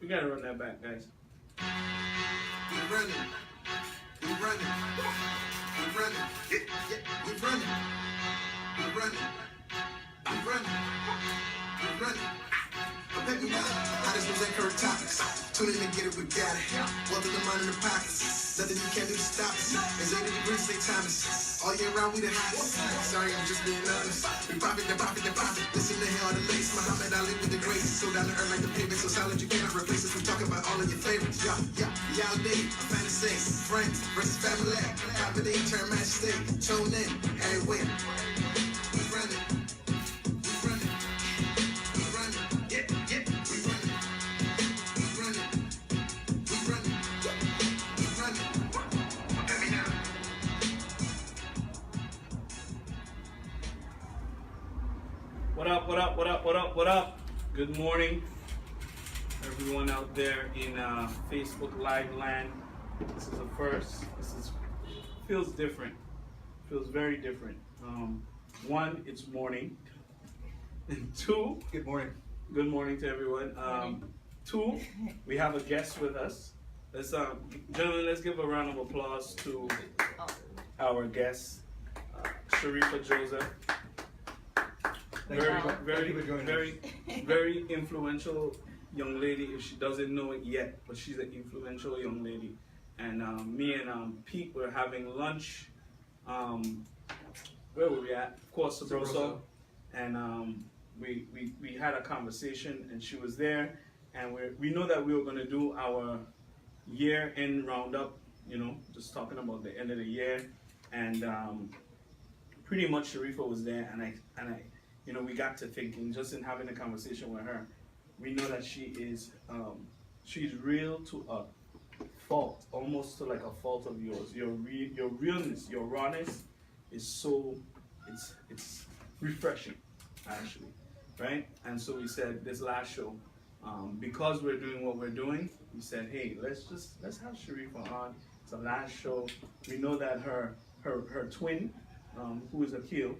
We gotta run that back, guys. We're running. We're running. We're running. Yeah, yeah. We're running. We're running. We're running. We're running. Let me know. I just was current topics. Tune in and get it, we got it. Welcome to Mind in the Pockets. Nothing you can't do to stop us. It's 80 degrees, stay Thomas. All year round, we the hottest. Sorry, I'm just being honest. We profit, the profit, the profit. Listen to hell, the lace. Muhammad Ali with the grace. So down to earth like the pavement. So solid, you cannot replace us. We talk about all of your favorites. Yeah, yeah. Reality, fantasy. Friends versus family. Property, turn match state. Tune in, every week. We running. We running. We running. Yeah, yeah. We running. We running. We running. We running. Let me know. What up, what up, what up, what up, what up? Good morning, everyone out there in Facebook Live land. This is a first. Feels different. Feels very different. One, it's morning. And two, Good morning. good morning to everyone. Two, we have a guest with us. Let's gentlemen, let's give a round of applause to our guest, Sharifa Joseph. Thank you for joining us. Very influential young lady. If she doesn't know it yet, but she's an influential young lady. And me and Pete were having lunch. Where were we at? Of course, Sabroso. And we had a conversation, and she was there. And we know that we were going to do our year-end roundup. You know, just talking about the end of the year. And pretty much Sharifa was there, and I, you know, we got to thinking, just in having a conversation with her, we know that she is, she's real to a fault, almost to like a fault of yours. Your realness, your rawness is so, it's refreshing, actually, right? And so we said this last show, because we're doing what we're doing, we said, hey, let's have Sharifa on. It's the last show. We know that her twin, who is Akil,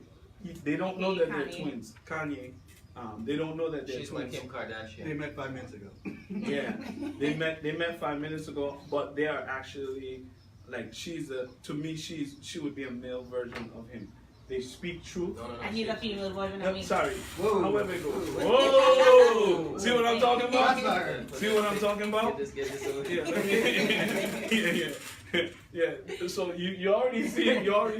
they don't know that they're twins. Kanye, they don't know that they're She's twins. like Kim Kardashian. They met 5 minutes ago. Yeah, they met 5 minutes ago, but they are actually like to me she would be a male version of him. They speak truth. No, And he's a female version of me. Sorry. Whoa. However it goes. Whoa! See what I'm talking about? Put See it- what I'm talking about? Get this over Yeah, here. yeah. So you already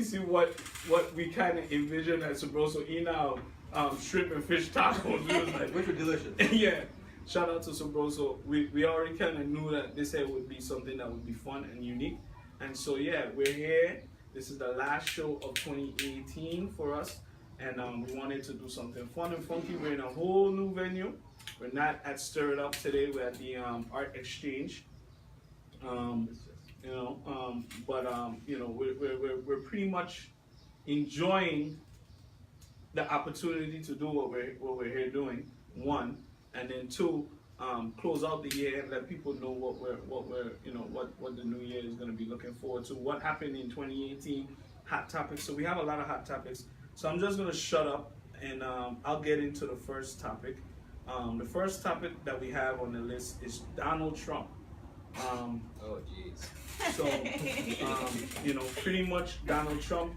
see what we kind of envision at Sabroso. He now shrimp and fish tacos. We was like, Which were delicious. yeah. Shout out to Sabroso. We already kind of knew that this here would be something that would be fun and unique. And so yeah, we're here. This is the last show of 2018 for us, and we wanted to do something fun and funky. We're in a whole new venue. We're not at Stir It Up today. We're at the Art Exchange. You know, we're pretty much enjoying the opportunity to do what we're here doing. One, and then two, close out the year and let people know what the new year is going to be looking forward to. What happened in 2018, hot topics. So we have a lot of hot topics. So I'm just going to shut up and I'll get into the first topic. The first topic that we have on the list is Donald Trump. Oh, jeez. So, you know, pretty much Donald Trump,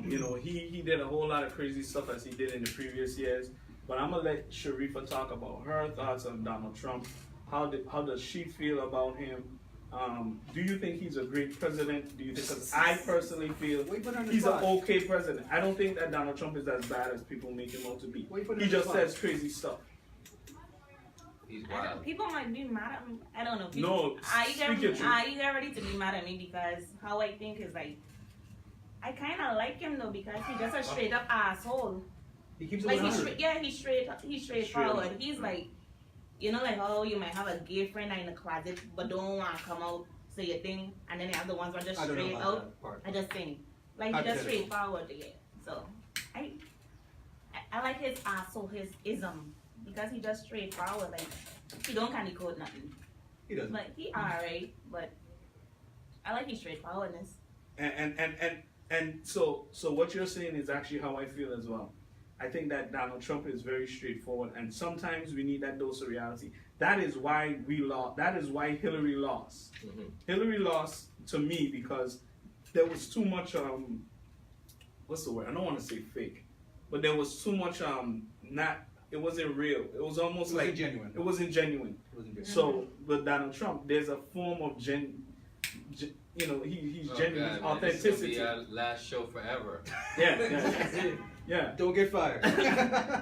you know, he did a whole lot of crazy stuff as he did in the previous years. But I'm going to let Sharifa talk about her thoughts on Donald Trump. How does she feel about him? Do you think he's a great president? Do you think? Because I personally feel he's an okay president. I don't think that Donald Trump is as bad as people make him out to be. He just says crazy stuff. He's I don't- wild. people might be mad at me. I don't know. No, speak your truth. Are you ready to be mad at me because how I think is like, I kind of like him though because he's just a straight up asshole. He keeps it Like 100. he's straightforward. He's like, you know, like how you might have a gay friend in the closet but don't want to come out say your thing, and then you have the ones who are just I don't know straight about out. that part. I just think like he's just straightforward, yeah. So I like his asshole, his ism, because he just straightforward. Like he don't kind of code nothing. He doesn't. Like he alright, but I like his straightforwardness. And so what you're saying is actually how I feel as well. I think that Donald Trump is very straightforward, and sometimes we need that dose of reality. that is why we lost. That is why Hillary lost. Hillary lost to me because there was too much what's the word? I don't want to say fake, but there was too much it wasn't real. It was almost like genuine. It wasn't genuine. So with Donald Trump, there's a form of he's genuine God, authenticity. This will be our last show forever. Yeah. Don't get fired.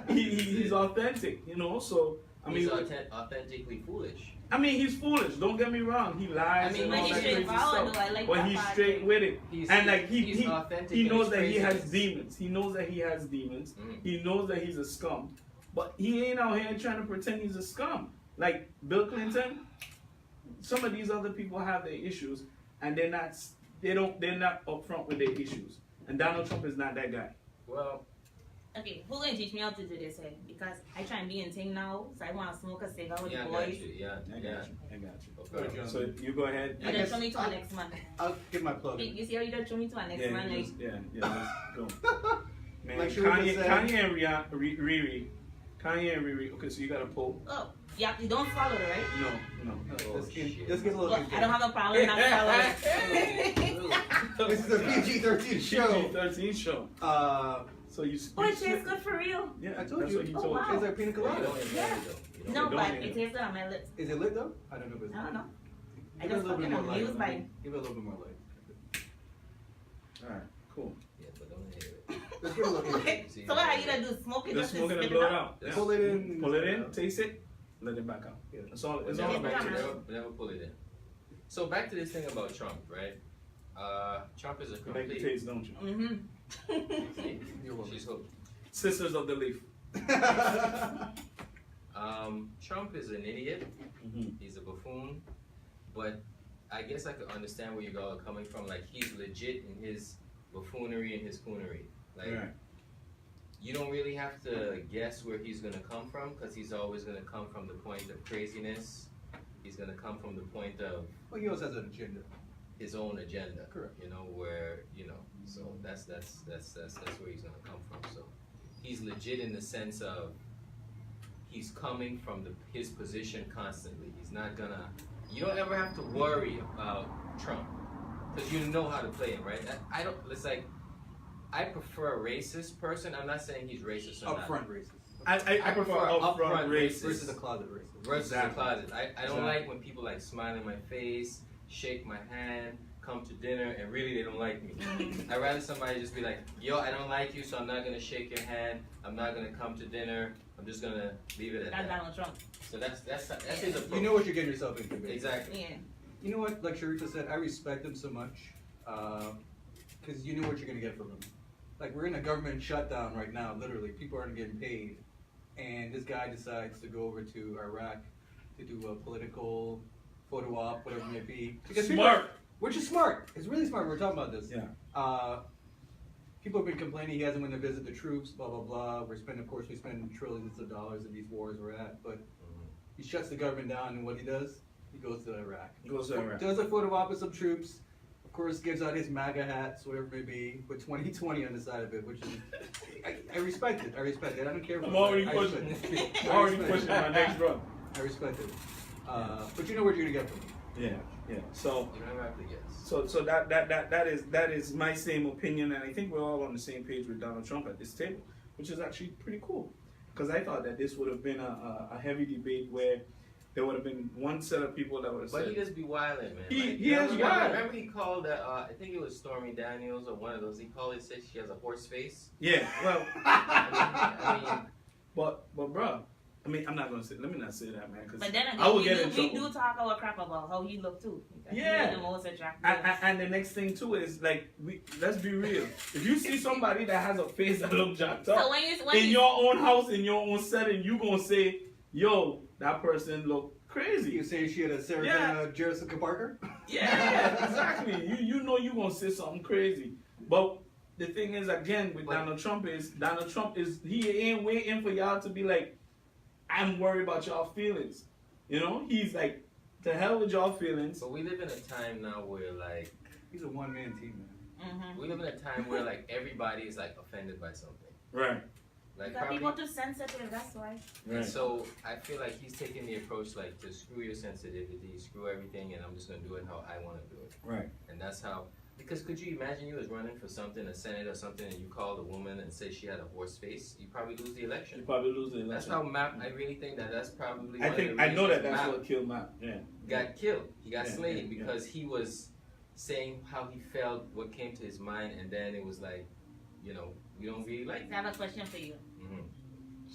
He's authentic, so I mean, he's authentically foolish. I mean, he's foolish. Don't get me wrong. He lies I mean, and when all he's that crazy straightforward, stuff. though, I like But that he's part. straight with it, and like he's he authentic he in knows his that he has craziness. demons. He knows that he has demons. He knows that he's a scum, but he ain't out here trying to pretend he's a scum. Like Bill Clinton, some of these other people have their issues, and they're not upfront with their issues. And Donald Trump is not that guy. Well, Okay, who's gonna teach me how to do this? Because I try and be in thing now, so I want to smoke a cigar with yeah, the I got boys. you. I got you. Okay. So you go ahead. You I just guess show me to our next month. I'll give my plug. You see how you just show me to our next month? Like, Let's go. Man, Like Sharika said- Kanye and Riri. Kanye and Riri. Okay, so you got a poll? oh, yeah, you don't follow it, right? No. Oh, Let's shit. get a little. Well, I don't have a problem not following. This is a PG-13 show. PG-13 show. So you. Oh, it tastes good for real. Yeah, I told that's you. what he Oh, told wow. you. Is there pina You colada? don't enjoy Yeah. it, though. You No, don't don't but need it it. tastes good on my lips. Is it lit though? I don't know if it's. I don't know. I Give it a just little bit fucking more light. amused by it. Give it a little bit more light. Alright, cool. Yeah, but don't hear it. Let's give it a little. See, So what are you gonna do? Smoke it Just to smoke it and spit blow it out? out. Yeah. Pull it in. Pull it in, taste it, let it back out. Yeah. That's all. It's Yeah, all yeah, about yeah. taste. Never pull it in. So back to this thing about Trump, right? Trump is a You like the complete. taste, don't you? Mm-hmm. See? You're welcome. She's hooked. Sisters of the Leaf. Trump is an idiot. Mm-hmm. He's a buffoon. But I guess I could understand where you all are coming from. Like, he's legit in his buffoonery and his coonery. Like, Right. you don't really have to guess where he's gonna come from, because he's always gonna come from the point of craziness. He's gonna come from the point of Well, he also has an agenda. his own agenda. Correct. So that's where he's gonna come from. So he's legit in the sense of he's coming from his position constantly. He's not gonna. You don't ever have to worry about Trump because you know how to play him, right? It's like I prefer a racist person. I'm not saying he's racist or not. Upfront racist. I prefer upfront racist. Versus a closet racist. Versus the Exactly. closet. I don't Exactly. like when people like smile in my face, shake my hand, come to dinner, and really they don't like me. I'd rather somebody just be like, yo, I don't like you, so I'm not gonna shake your hand. I'm not gonna come to dinner. I'm just gonna leave it at That's that. Donald Trump. So that's his approach. You know what you're getting yourself into, baby. Exactly. Yeah. You know what, like Sharika said, I respect him so much, because you know what you're gonna get from him. Like, we're in a government shutdown right now, literally, people aren't getting paid, and this guy decides to go over to Iraq to do a political photo op, whatever it may be. Because Smart. which is smart, it's really smart, we're talking about this. Yeah. People have been complaining he hasn't went to visit the troops, blah, blah, blah, we spend trillions of dollars in these wars we're at, but he shuts the government down, and what he does? He goes to Iraq. Goes to Iraq. Does a photo op with some troops. Of course, gives out his MAGA hats, whatever it may be, with 2020 on the side of it, which is, I respect it. I respect it. I don't care. I'm already I pushing. respect it. I'm already pushing my next run. I respect it. But you know what you're gonna get from him. Yeah. So. You don't have to guess. So that is my same opinion, and I think we're all on the same page with Donald Trump at this table, which is actually pretty cool. Because I thought that this would have been a heavy debate where there would have been one set of people that would have But said, he just be wilding, man. He is wild. Remember he called I think it was Stormy Daniels or one of those. He called it, said she has a horse face. yeah, well, I mean, but bro, I mean, I'm not gonna say. Let me not say that, man, because But then I will get again, in we trouble. do talk our crap about how he looked too. Because Yeah. He the most attractive. And the next thing too is like, let's be real. If you see somebody that has a face that looks jacked So up when in you your own house, in your own setting, you gonna say, "Yo, that person look crazy." You say she had a Sarah Jessica Parker? Yeah, exactly. You know you gonna say something crazy. But the thing is, again, with Donald Trump is he ain't waiting for y'all to be like, I'm worried about y'all feelings. You know, he's like, to hell with y'all feelings. but we live in a time now where like He's a one-man team, man. Mm-hmm. we live in a time where like everybody is like offended by something. Right. Like Because probably. people too sensitive, that's why. And so I feel like he's taking the approach like to screw your sensitivity, screw everything, and I'm just gonna do it how I want to do it. Right. And that's how. Because could you imagine you was running for something, a senate or something, and you called a woman and say she had a horse face? You probably lose the election. You probably lose the election. That's how Mapp. I really think that's probably. I one think of the I know that reasons that's Mapp what killed Matt. Yeah. got killed. He got Yeah, slayed yeah, because he was saying how he felt, what came to his mind, and then it was like, you know, we don't really like. I have a question for you. Mm-hmm.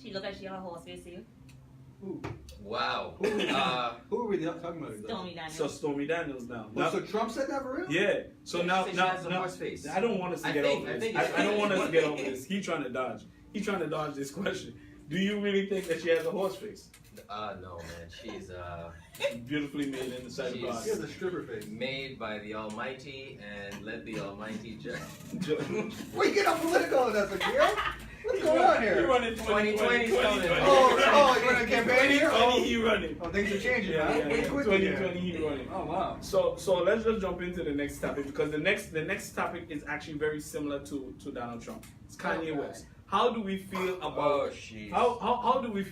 She look like she have a horse face to you. Who? Wow. Who are we talking about? Stormy Daniels. So Stormy Daniels now. Oh, so Trump said that for real? Yeah. So Yeah, now, she said she now, has a now, horse face. I don't want us to I get think- over I this. think I, it's- I don't want us to get over this. He trying to dodge. He trying to dodge this question. Do you really think that she has a horse face? No, man. She's Beautifully made in the sight of She's- God. He has a stripper face. made by the Almighty, and let the Almighty judge. Wait, get up political on us, Akira. What's going on He here? running 2020 's coming. Oh, you're running a campaign here? 2020 he running. Oh, things are changing, Yeah, huh? yeah, Pretty yeah. quickly here. 2020 he running. Oh, wow. So let's just jump into the next topic because the next topic is actually very similar to Donald Trump. It's Kanye Okay. West. How do we feel about Oh, jeez. how do we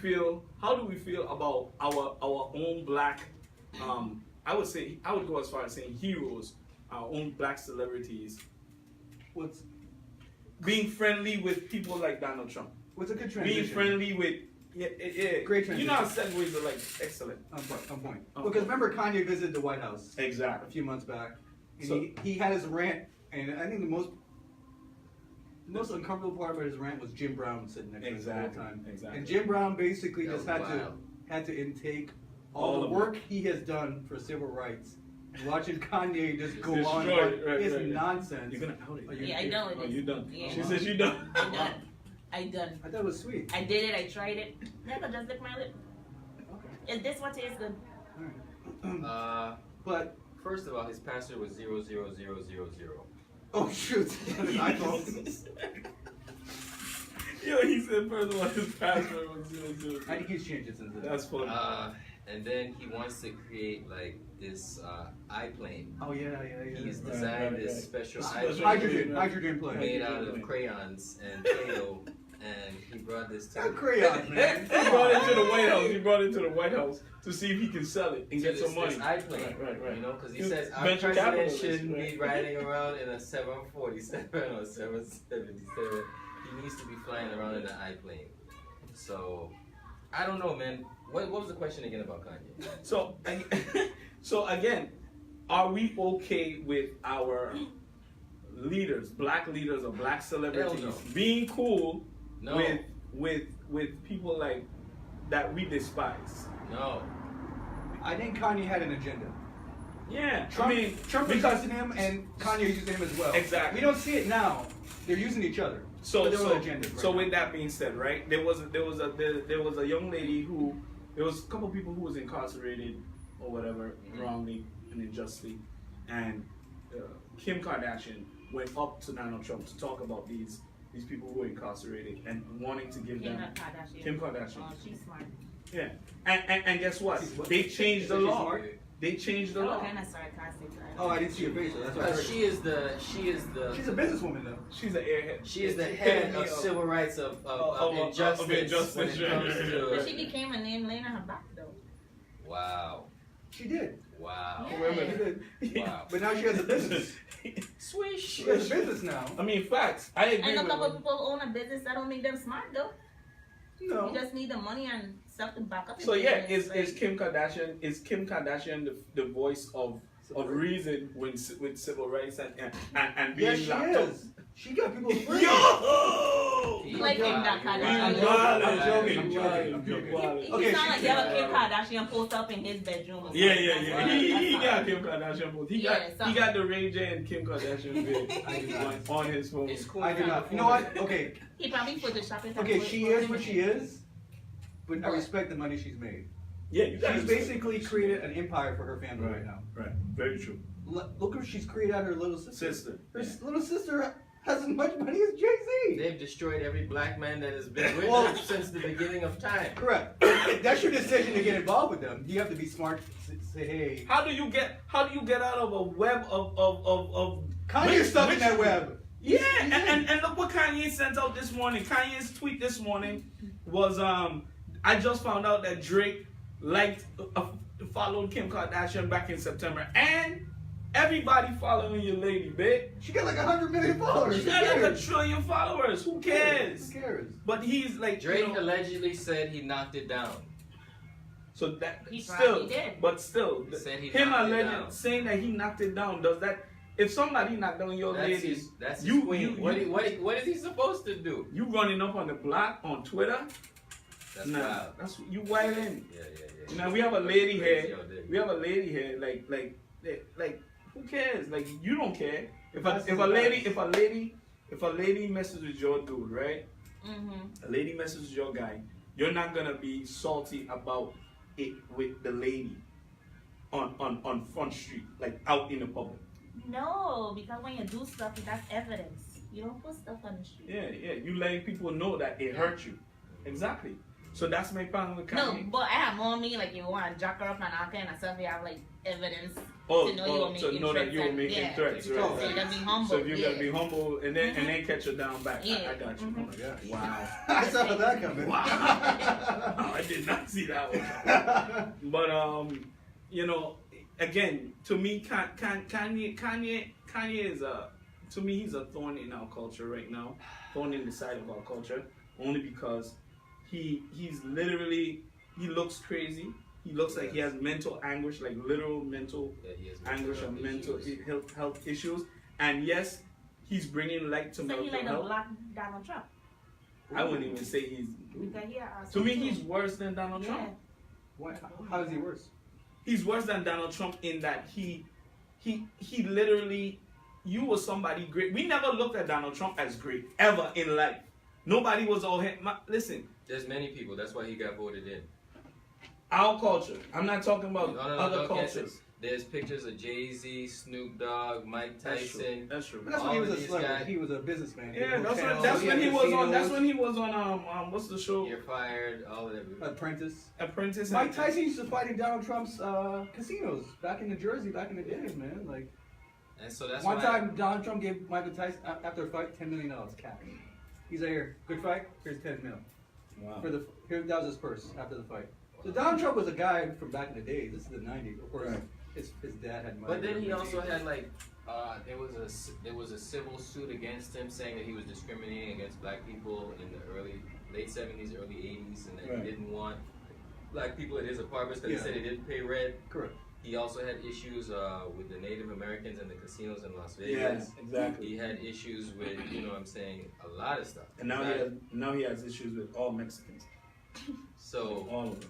feel about our own black I would go as far as saying heroes, our own black celebrities What's being friendly with people like Donald Trump. a good transition? Being friendly with yeah. Great You know how segues are like excellent. On point. On Because point. remember Kanye visited the White House a Exactly. few months back, and So- he had his rant, and I think the most uncomfortable part about his rant was Jim Brown sitting next to him the whole Exactly. time. Exactly. And Jim Brown basically That just was wild. had to intake All all the of it. work he has done for civil rights, and watching Kanye just go on Destroy it, about right, his right. nonsense. You're gonna out it. Oh, you- Yeah, I know it Oh, is. you done. Yeah. She says you done. I done. I done. I thought it was sweet. I did it. I tried it. Never just lick my lip. Okay. Is this what tastes good? All right. But First of all, his password was 00000. oh shoot, iPhone. Yo, he said first of all his password was 000. I think he's changed it since then. That's funny. And then he wants to create like this iPlane. Oh yeah. He's Right, designed right, this right. special Special iPlane Hydrogen plane. made out of crayons and Play-Doh, and he brought this to Not crayons, man. He brought it to the White House. He brought it to the White House to see if he can sell it and to get some money. this iPlane, Right. you know, because he He was says our venture president capitalist, shouldn't right. be riding around in a 747 or 777. He needs to be flying around in an iPlane. So, I don't know, man. What was the question again about Kanye? So again, are we okay with our leaders, black leaders or black celebrities, Hell no. being cool No. with people like that we despise? No. I think Kanye had an agenda. Yeah, Trump, I mean, Trump is because using him, and Kanye is using him as well. Exactly. We don't see it now. They're using each other. So But they're so, on agendas right so now. with that being said, right, there was a young lady there was a couple people who was incarcerated or whatever wrongly and unjustly, and Kim Kardashian went up to Donald Trump to talk about these people who were incarcerated and wanting to give them Kim Kardashian. Oh, she's smart. Yeah, and guess what? She's what? They changed the She's law. smart? They changed the Oh, law. kind of sarcastic. Right? Oh, I didn't see your face, so that's what I heard. She is the She's a businesswoman, though. She's an airhead. She is the head of civil rights of injustice when it comes But to. she became a name laying on her back though. Wow. She did. Wow. Yeah. Women. Wow. But now she has a business. Swish. She has a business now. I mean, facts. I agree And a with couple her. people own a business that don't make them smart though. No. You just need the money and stuff to back up. So your yeah, business, is like- Kim Kardashian the voice of reason with civil rights and being Yes, she locked up? is. She got people free. Yo! Like Kim Wow. Kardashian. You wildin', I'm joking, I'm you joking, I'm wildin', joking. you wildin'. He Okay, sound like she- you have a Kim Kardashian post up in his bedroom. Or Yeah. something. That's why- He that's got why. Kim Kardashian both. He Yeah, got the Ray J and Kim Kardashian I do not. on his phone. It's cool. I do not. You know what? Okay. He probably photoshopped it. Okay, she is what she is, but I respect the money she's made. Yeah, you guys. She's basically created an empire for her family right now. Right. Very true. Look what she's created out of her little sister. Sister. Her Yeah. little sister has as much money as Jay-Z. They've destroyed every black man that has been with Well- them since the beginning of time. Correct. That's your decision to get involved with them. You have to be smart. Say, hey, How do you get out of a web of Kanye's stuck in that web. Yeah, and look what Kanye sent out this morning. Kanye's tweet this morning was I just found out that Drake followed Kim Kardashian back in September, and everybody following your lady, babe. She got like 100 million followers. She got like 1 trillion followers. Who cares? Who cares? But he's like Drake allegedly said he knocked it down. So that He still, probably did. but still, Said he him knocked it alleged down. saying that he knocked it down. Does that? If somebody knocked down your lady, That's his you, queen. What is he supposed to do? you running up on the block on Twitter? That's Nah, wild. that's you wildin'. Yeah. You know, we have a lady Crazy here. out there. We have a lady here. Like, who cares? Like, you don't care. If That's a lady messes with your dude, right? Mm-hmm. A lady messes with your guy. You're not gonna be salty about it with the lady on Front Street, like out in the public. No, because when you do stuff, that's evidence. You don't put stuff on the street. Yeah. You letting people know that it hurt you. Exactly. So that's my problem with No, Kanye. but I have more me like you want to jack her up and all kind of stuff. You have like evidence Oh, to know you were making to know that you were threats making and- threats, yeah. right? So you gotta be humble. So you yeah. gotta be humble and then catch her down back. Yeah. I got you. Mhm. Oh my gosh. Wow. I saw that coming. Wow. I did not see that one. But you know, again, to me, Kanye is to me, he's a thorn in our culture right now, thorn in the side of our culture, only because he's literally, he looks crazy. He looks like he has mental anguish, like literal mental He has anguish mental and mental issues. health issues. And yes, he's bringing light to So mental he like a health. black Donald Trump. I wouldn't even say he's. Because he a To me, asshole he's too. worse than Donald Yeah. Trump. Why? How is he worse? He's worse than Donald Trump in that he literally, you were somebody great. We never looked at Donald Trump as great ever in life. Nobody was all listen. There's many people. That's why he got voted in. Our culture. I'm not talking about No, other don't catch cultures. it. There's pictures of Jay-Z, Snoop Dogg, Mike That's true. Tyson. That's true. But that's All when he was of a these celebrity. guys- He was a businessman. He Yeah, had that's hotels, when he had was on. That's casinos, when he was on. What's the show? You're fired. All of that. Apprentice. Apprentice. Mike Tyson used to fight in Donald Trump's casinos back in New Jersey back in the days, man. Like And so that's one why time, Donald Trump gave Michael Tyson after a fight $10 million cash. He's like, "Here, good fight. Here's 10 mil Wow. for the here." That was his purse after the fight. So Donald Trump was a guy from back in the days. This is the '90s, of course. Right. His dad had money. But then he also had like there was a civil suit against him saying that he was discriminating against black people in the late 70s, early 80s, and that Right. he didn't want black people at his apartments because Yeah. he said he didn't pay rent. correct. He also had issues with the Native Americans and the casinos in Las Yeah, Vegas. exactly. He had issues with, you know what I'm saying, a lot of stuff. And now he has issues with all Mexicans. So All of them.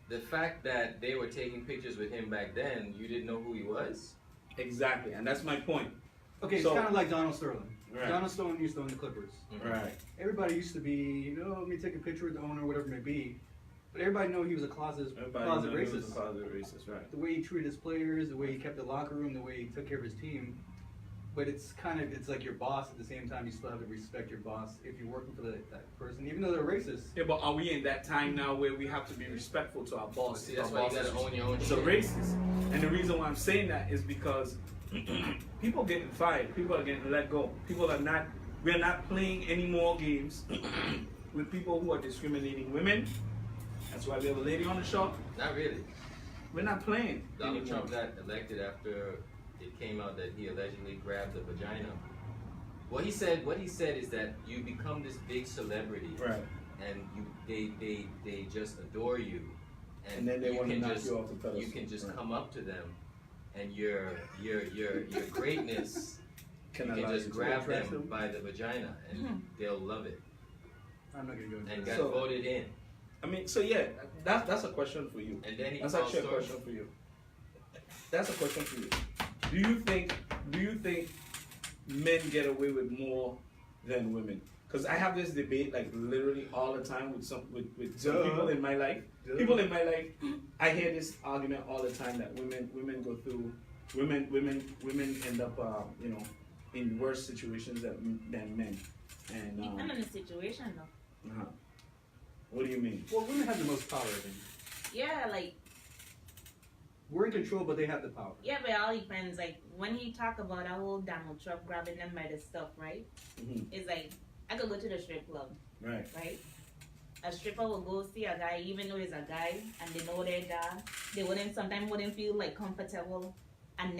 the fact that they were taking pictures with him back then, you didn't know who he was? Exactly, and that's my point. Okay, it's So- kind of like Donald Sterling. Right. Donald Sterling used to own the Clippers. Right. Everybody used to be, let me take a picture with the owner, whatever it may be. But everybody knew he was a closet Everybody racist. knows he was a closet racist, right? The way he treated his players, the way he kept the locker room, the way he took care of his team. But it's like your boss at the same time. You still have to respect your boss if you're working for that person, even though they're racist. Yeah, but are we in that time now where we have to be respectful to our boss? See, that's Our why you bosses gotta own your own is shit. a racist. And the reason why I'm saying that is because people getting fired, people are getting let go. We're not playing any more games with people who are discriminating women. That's why we have a lady on the show. Not really. We're not playing. Donald anymore. Trump got elected after it came out that he allegedly grabbed the vagina. What he said is that you become this big celebrity, Right. and they just adore you, And then they you wanna can knock just- you off the pedestal. You can just Right. come up to them, and your greatness, Can you allow can just you to grab attract them by the vagina, and Mhm. they'll love it, I'm not gonna go into and that. got voted in. I mean, so yeah, that's a question for you. And then he That's called actually a Stormy. question for you. That's a question for you. Do you think men get away with more than women? Because I have this debate like literally all the time with some Duh. people in my life. Duh. People in my life, I hear this argument all the time that women go through, women end up in worse situations than men. And Depending on the situation though. uh-huh. What do you mean? Well, women have the most power, I think. Yeah, like we're in control, but they have the power. Yeah, but it all depends. Like when he talk about that whole Donald Trump grabbing them by the stuff, right? Mhm. It's like I could go to the strip club, Right. right? A stripper will go see a guy, even though he's a guy, and they know their guy. They sometimes wouldn't feel like comfortable, and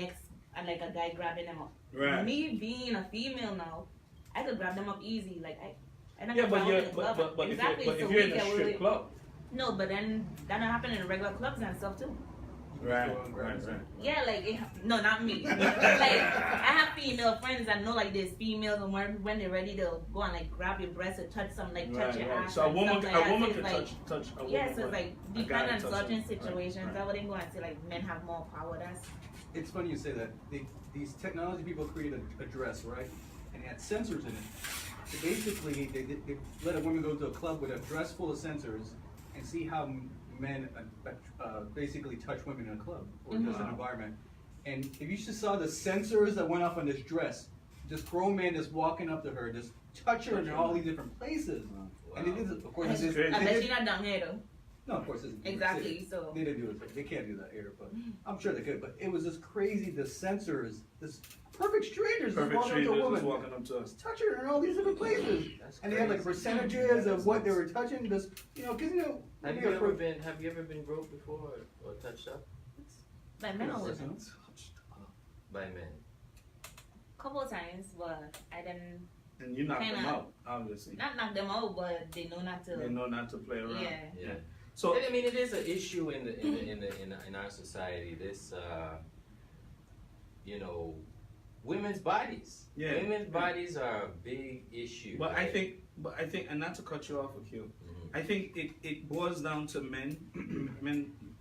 like a guy grabbing them up. Right. Me being a female now, I could grab them up easy. Like I don't Yeah, have but problem you're in the club. but Exactly, if so you're in we a can strip really- club. No, but then that don't happen in the regular clubs and stuff too. Right. Right. Yeah, like no, not me. Like I have female friends that know like there's females and when they're ready to go and like grab your breast or touch some like touch your ass. So a and woman, stuff like that. can It's like, touch a woman. yes, but it's like a guy depending on touch certain them. situations. Right, I wouldn't go and say like men have more power. That's It's funny you say that. These technology people create a dress, right? And it had sensors in it. So basically, they let a woman go to a club with a dress full of sensors and see how men basically touch women in a club or just an environment. And if you just saw the sensors that went off on this dress, this grown man just walking up to her, just touch her in all these different places. And it is, of course, That's it is, crazy. I bet she's not down here though. no, of course, it's Exactly, so- they didn't do it. They can't do that here, but I'm sure they could. But it was just crazy. The sensors, this perfect strangers, just Perfect walking up to strangers a woman, just walking up to us. just touching her in all these different places, That's and they had like crazy. percentages of what they were touching. Just because Have you ever been groped before or touched up Like men or women. by men? Couple of times, but I didn't And you knock them Kinda. out, obviously. not knock them out, but they know not to. They know not to play around. Yeah. Yeah. So I mean, it is an issue in our society. This, women's bodies. Yeah. Women's bodies are a big issue. But I right? think, and not to cut you off, Akil, Mhm. I think it boils down to men,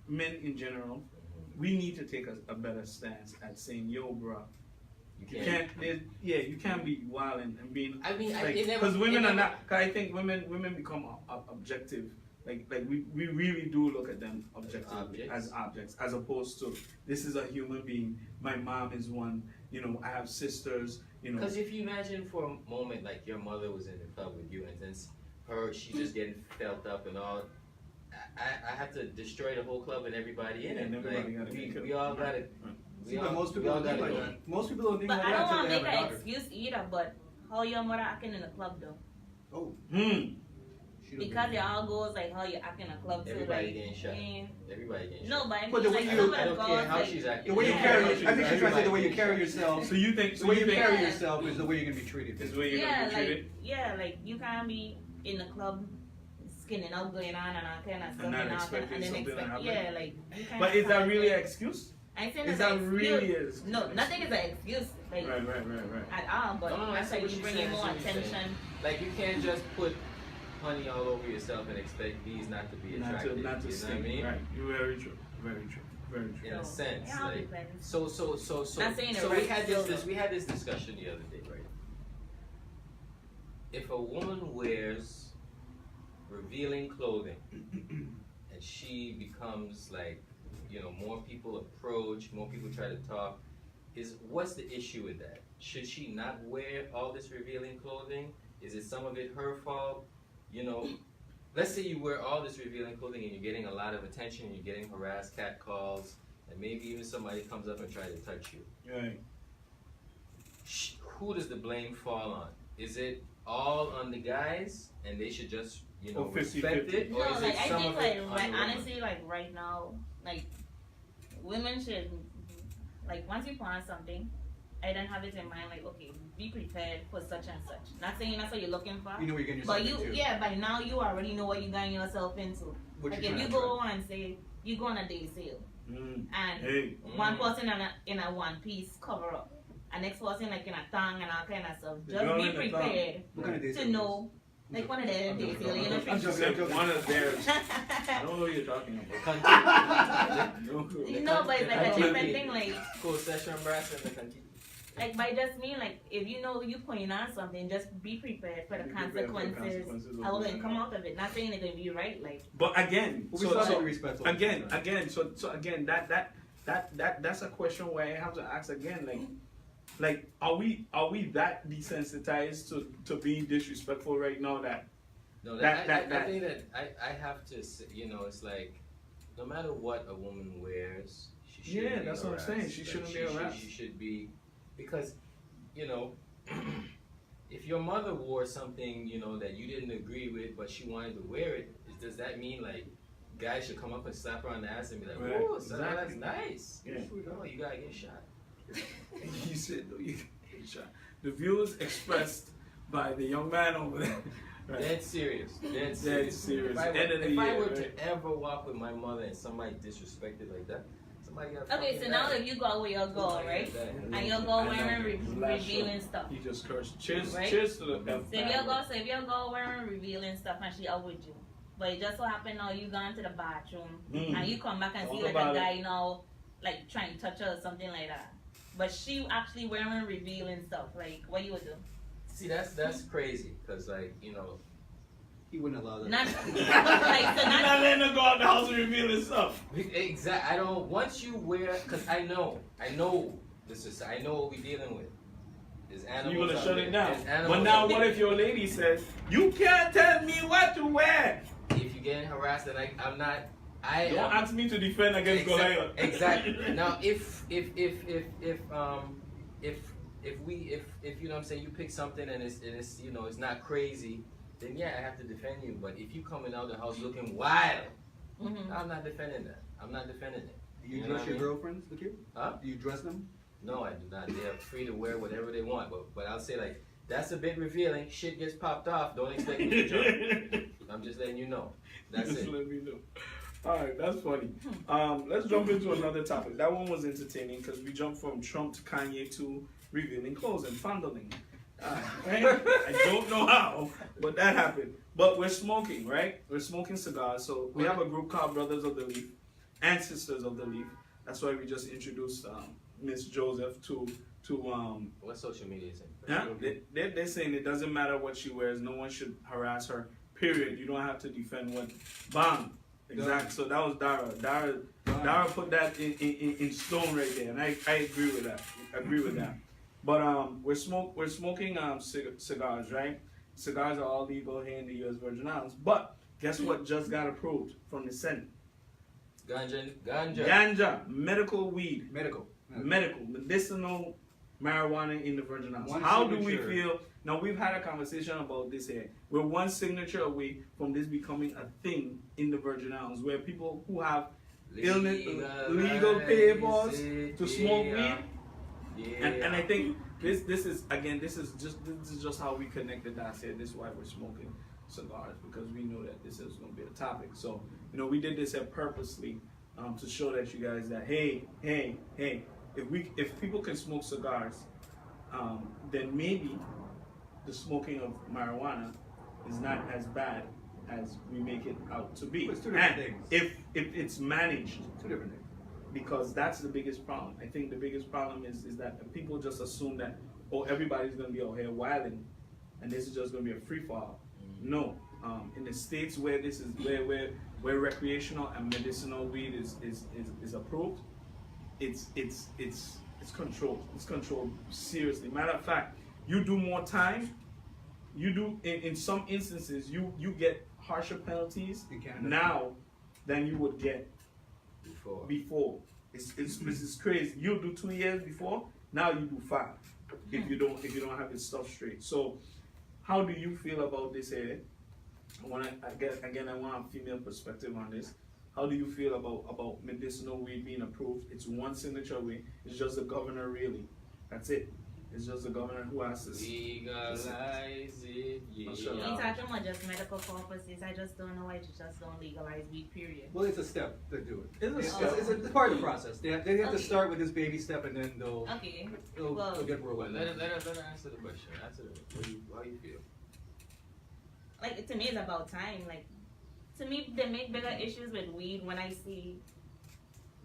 men in general. Mhm. We need to take a better stance at saying, yo, bro, You you you can't be wild and being. I mean, Because women are not. Cause I think women become objective. Like we really do look at them objectively as objects, as opposed to this is a human being. My mom is one. I have sisters. Because if you imagine for a moment, like your mother was in the club with you, and then she just getting felt up and all. I have to destroy the whole club and everybody in it. And everybody Like, gotta get killed. we all got it. See, but most people don't think like that. Most people don't think But like I that don't until want to they have make a an daughter. excuse either. But how your mother acting in the club though? Oh, Hmm. Because it all goes like how you act in a club too. Everybody Like, getting shot. eh. Everybody getting No, shot. but I mean, But the way like you- some of I the don't care girls, how like, she's acting. the way you Yeah. carry, I think she's trying to say the way you carry yourself. So you think? The way you think carry Yeah. yourself is the way you're gonna be treated. is the way you're yeah, gonna be treated? like you can't be in the club skinning out, going on and all kind of stuff, And not all expecting and then something to happen? yeah, like. You can't But is that have really like- an excuse? I ain't saying Is it's that an really excuse. an No, nothing is an excuse, like Right. at all. But No, I that's see like what you you're bring saying, more I see what you're attention. Like you can't just put honey all over yourself and expect bees not to be Not attracted. to you know what I sting. mean? Right. You're very true. Very true. Very true. In a So, sense, it all like depends. so Not saying it we right had still, this though. we had this discussion the other day, right? If a woman wears revealing clothing and she becomes like, more people approach, more people try to talk, what's the issue with that? Should she not wear all this revealing clothing? Is it some of it her fault? Let's say you wear all this revealing clothing and you're getting a lot of attention, and you're getting harassed, cat calls, and maybe even somebody comes up and tries to touch you. Right. Who does the blame fall on? Is it all on the guys and they should just, Or 50-50. respect it? No, Or is like it I some think of it like on the woman? honestly, like right now, like women should like once you plan something, I don't have it in mind like okay, be prepared for such and such. Not saying that's what you're looking for. You know what you're getting yourself But you, into. yeah, by now you already know what you're getting yourself into. What Like you're if you trying to go on and say you go on a day sale Mm. and Hey. one person in a one piece cover up, and next person like in a thong and all kind of stuff. The Just girl be in the thong. prepared What kind of days to are know, like one of the I'm day joking. sale, you know. I'm joking. I'm joking. One of theirs. I don't know what you're talking about. No, but it's like a Country. different thing, like Cool session brass and the country. like by just mean like if you know you putting on something, just be prepared for the Be prepared for the consequences. consequences of I will doing come that. out of it. Not saying it's gonna be right, like But again, But we so, still have to so be respectful. again, so again, that's a question where I have to ask again, like, are we that desensitized to being disrespectful right now that No, That- I think that I have to say, it's like, no matter what a woman wears, She shouldn't Yeah, be that's what I'm harassed. saying. She shouldn't be harassed. She should be, because, you know, if your mother wore something, you know, that you didn't agree with, but she wanted to wear it, does that mean like guys should come up and slap her on the ass and be like, Right, "Whoa, son, exactly. that's nice"? Yeah. No, you gotta get shot. He said, no, you can't get shot. The views expressed by the young man over there. Right. Dead serious. Dead Dead serious. serious. If I, End of the if I year, were right? to ever walk with my mother and somebody disrespected like that, somebody got Okay, so now if you go with your girl, right? And your girl wearing revealing stuff. He just cursed. Cheers, Right? cheers to the F. So if your girl wearing revealing stuff and she out with you, but it just so happen now you gone to the bathroom and you come back and Talk see like about a guy now like trying to touch her or something like that. But she actually wearing revealing stuff. Like what you would do? See, that's crazy, cause like, you know, He wouldn't allow that. Not like so Not not letting her go out the house and reveal his stuff. exact. I don't. Once you wear, cause I know this is. I know what we're dealing with. There's animals. You're gonna out shut there. it down. There's animals But now, out what there. if your lady says, "You can't tell me what to wear"? If you're getting harassed, and I'm not. Don't ask me to defend against Goliath. Exactly. Now, if you know what I'm saying, you pick something and it's you know it's not crazy, then yeah, I have to defend you. But if you coming out the house looking wild, I'm not defending that. I'm not defending it. Do you know dress what your I mean? girlfriends, the kid? Huh? Do you dress them? No, I do not. They are free to wear whatever they want. But I'll say like that's a bit revealing. Shit gets popped off. Don't expect me to jump. I'm just letting you know. That's Just it. let me know. Alright, that's funny. Let's jump into another topic. That one was entertaining because we jumped from Trump to Kanye to revealing clothes and fondling. Right? I don't know how, but that happened. But we're smoking, right? We're smoking cigars. So we have a group called Brothers of the Leaf and Sisters of the Leaf. That's why we just introduced Miss Joseph to What social media is it? yeah, they're saying it doesn't matter what she wears. No one should harass her. Period. You don't have to defend what. Bang. Exactly. So that was Dara. Dara put that in stone right there, and I agree with that. But we're smoking cigars, right? Cigars are all legal here in the U.S. Virgin Islands. But guess what just got approved from the Senate? Ganja, medical weed, Medical. medicinal marijuana in the Virgin Islands. One How do we signature. feel? Now we've had a conversation about this here. We're one signature away from this becoming a thing in the Virgin Islands, where people who have illness, legal papers to smoke weed, and I think this is just how we connect the dots here. This is why we're smoking cigars, because we know that this is going to be a topic. So we did this here purposely to show that you guys that hey, if people can smoke cigars, then maybe the smoking of marijuana is not as bad as we make it out to be. It's two different And things. if it's managed, Two different things. because that's the biggest problem. I think the biggest problem is that people just assume that everybody's gonna be out here wilding, and this is just gonna be a free fall. No, in the states where this is where recreational and medicinal weed is approved, it's controlled. It's controlled seriously. Matter of fact, you do more time. You do in some instances you get harsher penalties In Canada. now than you would get Before. it's crazy. You do 2 years before, now you do 5 if you don't have your stuff straight. So how do you feel about this here? I want a female perspective on this. How do you feel about medicinal weed being approved? It's one signature away. It's just the governor, really. That's it. It's just the governor who has to Legalize it, yeah. Shut You up. talking about just medical purposes? I just don't know why you just don't legalize weed. Period. Well, it's a step to do it. It's a step. It's part of the process. They have to Okay. start with this baby step, and then they'll Okay. they'll Well, get Well, rolling. let her answer the question. How you feel? like to me, it's about time. Like to me, they make bigger issues with weed when I see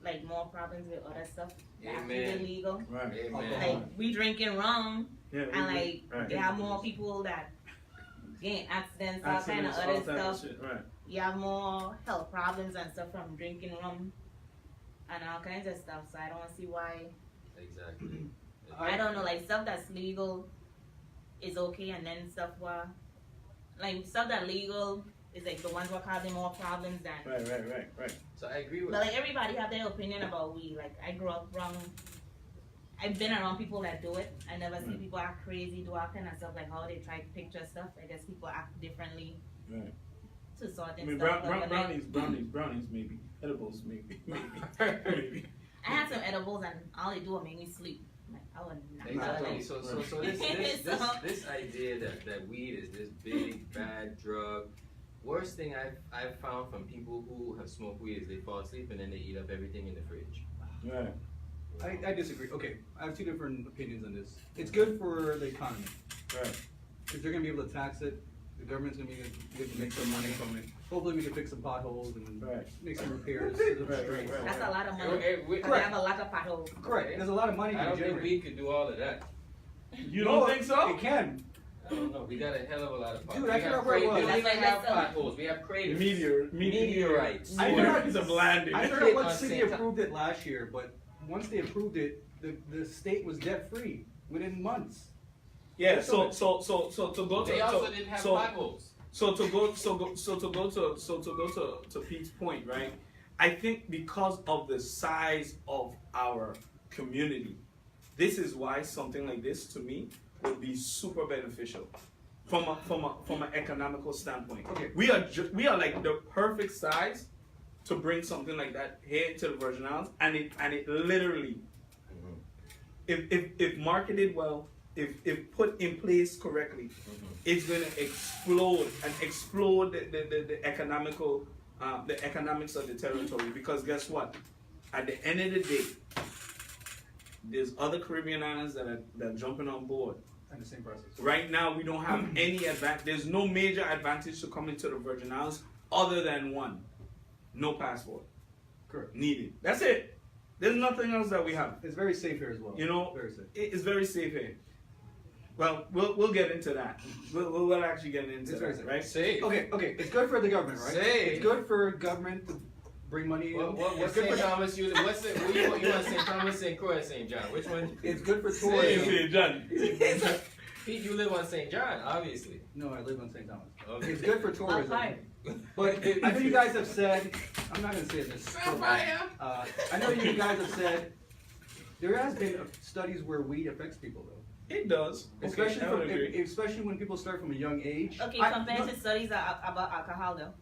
like more problems with other stuff that actually Amen. illegal. Right. Amen. Like we drinking rum, Yeah, and like right. there are more people that get accidents, all kind of Accidents, other all type of stuff. shit, right. You have more health problems and stuff from drinking rum and all kinds of stuff. So I don't see why. Exactly. I don't know, like stuff that's legal is okay, and then stuff like stuff that legal is like the ones who are causing more problems than. Right. So I agree with. But like everybody have their opinion about weed. Like I grew up around. I've been around people that do it. I never see people act crazy, do all kind of stuff like how they try to picture stuff. I guess people act differently Right. to sort I of mean, stuff. But like, brownies, maybe edibles, maybe. I had some edibles and all they do is make me sleep. Like I would not. Exactly. So this So- this idea that weed is this big bad drug. Worst thing I've found from people who have smoked weed is they fall asleep and then they eat up everything in the fridge. Right. I disagree. Okay, I have two different opinions on this. It's good for the economy Right. because they're gonna be able to tax it. The government's gonna be able to make some money from it. Hopefully, we can fix some potholes and Right. make some repairs. to the Right. streets. That's a lot of money. We- Because they have a lot of potholes. Correct. There's a lot of money I to don't think generate. weed could do all of that. You don't think so? It can. I don't know. We got a hell of a lot of potholes. Dude, I forgot where it was. We don't even That's have why I said- potholes. We have craters. Meteorites. I forgot- It's a blinding. I Hit forgot what on city Santa. approved it last year, but once they approved it, the state was debt free within months. Yeah. So to go to They also didn't have potholes. So to go to Pete's point, right? I think because of the size of our community, this is why something like this to me would be super beneficial from an economical standpoint. Okay. We are like the perfect size to bring something like that here to the Virgin Islands, and it literally, if marketed well, if put in place correctly, it's gonna explode the economical the economics of the territory. Because guess what? At the end of the day, there's other Caribbean islands that are jumping on board. And the same process. Right now, we don't have any advantage. There's no major advantage to coming to the Virgin Islands other than one: no passport Correct. needed. That's it. There's nothing else that we have. It's very safe here as well. You know, Very safe. it's very safe here. Well, we'll get into that. We'll actually get into It's very that, safe. right? Safe. Okay, it's good for the government, right? Safe. It's good for government to bring money in. What's It's good St. for Thomas? You want St. Thomas, St. Croix, St. John? Which one? It's good for Safe. tourism. Hey, John. Pete, you live on St. John, obviously. No, I live on St. Thomas. Okay. It's good for tourism. Fire. But I know you guys have said, I'm not going to say this. I know you guys have said, there has been studies where weed affects people though. It does. Especially, Okay, I would agree. especially when people start from a young age. Okay, compared to studies about alcohol though.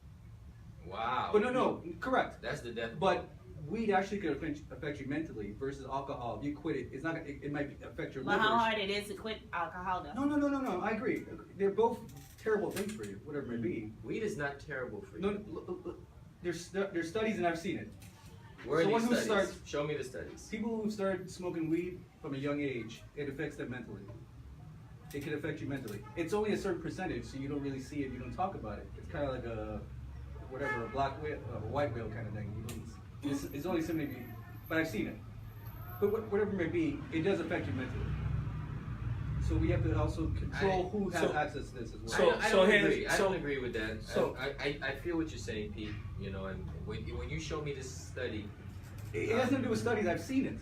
Wow. But no, correct. That's the death. But weed actually could affect you mentally versus alcohol. If you quit it, it's not. It might affect your But liver. how hard it is to quit alcohol though. No. I agree. They're both terrible things for you, whatever it may be. Weed is not terrible for you. No, there's studies and I've seen it. Where are Someone these who studies? starts- Show me the studies. People who start smoking weed from a young age, it affects them mentally. It can affect you mentally. It's only a certain percentage, so you don't really see it. You don't talk about it. It's kind of like a black whale, a white whale kind of thing. It's only something, but I've seen it. But whatever it may be, it does affect you mentally. So we have to also control who has access to this as well. So- I don't agree with that. so- I feel what you're saying, Pete. You know, and when you show me this study, It has nothing to do with studies. I've seen it.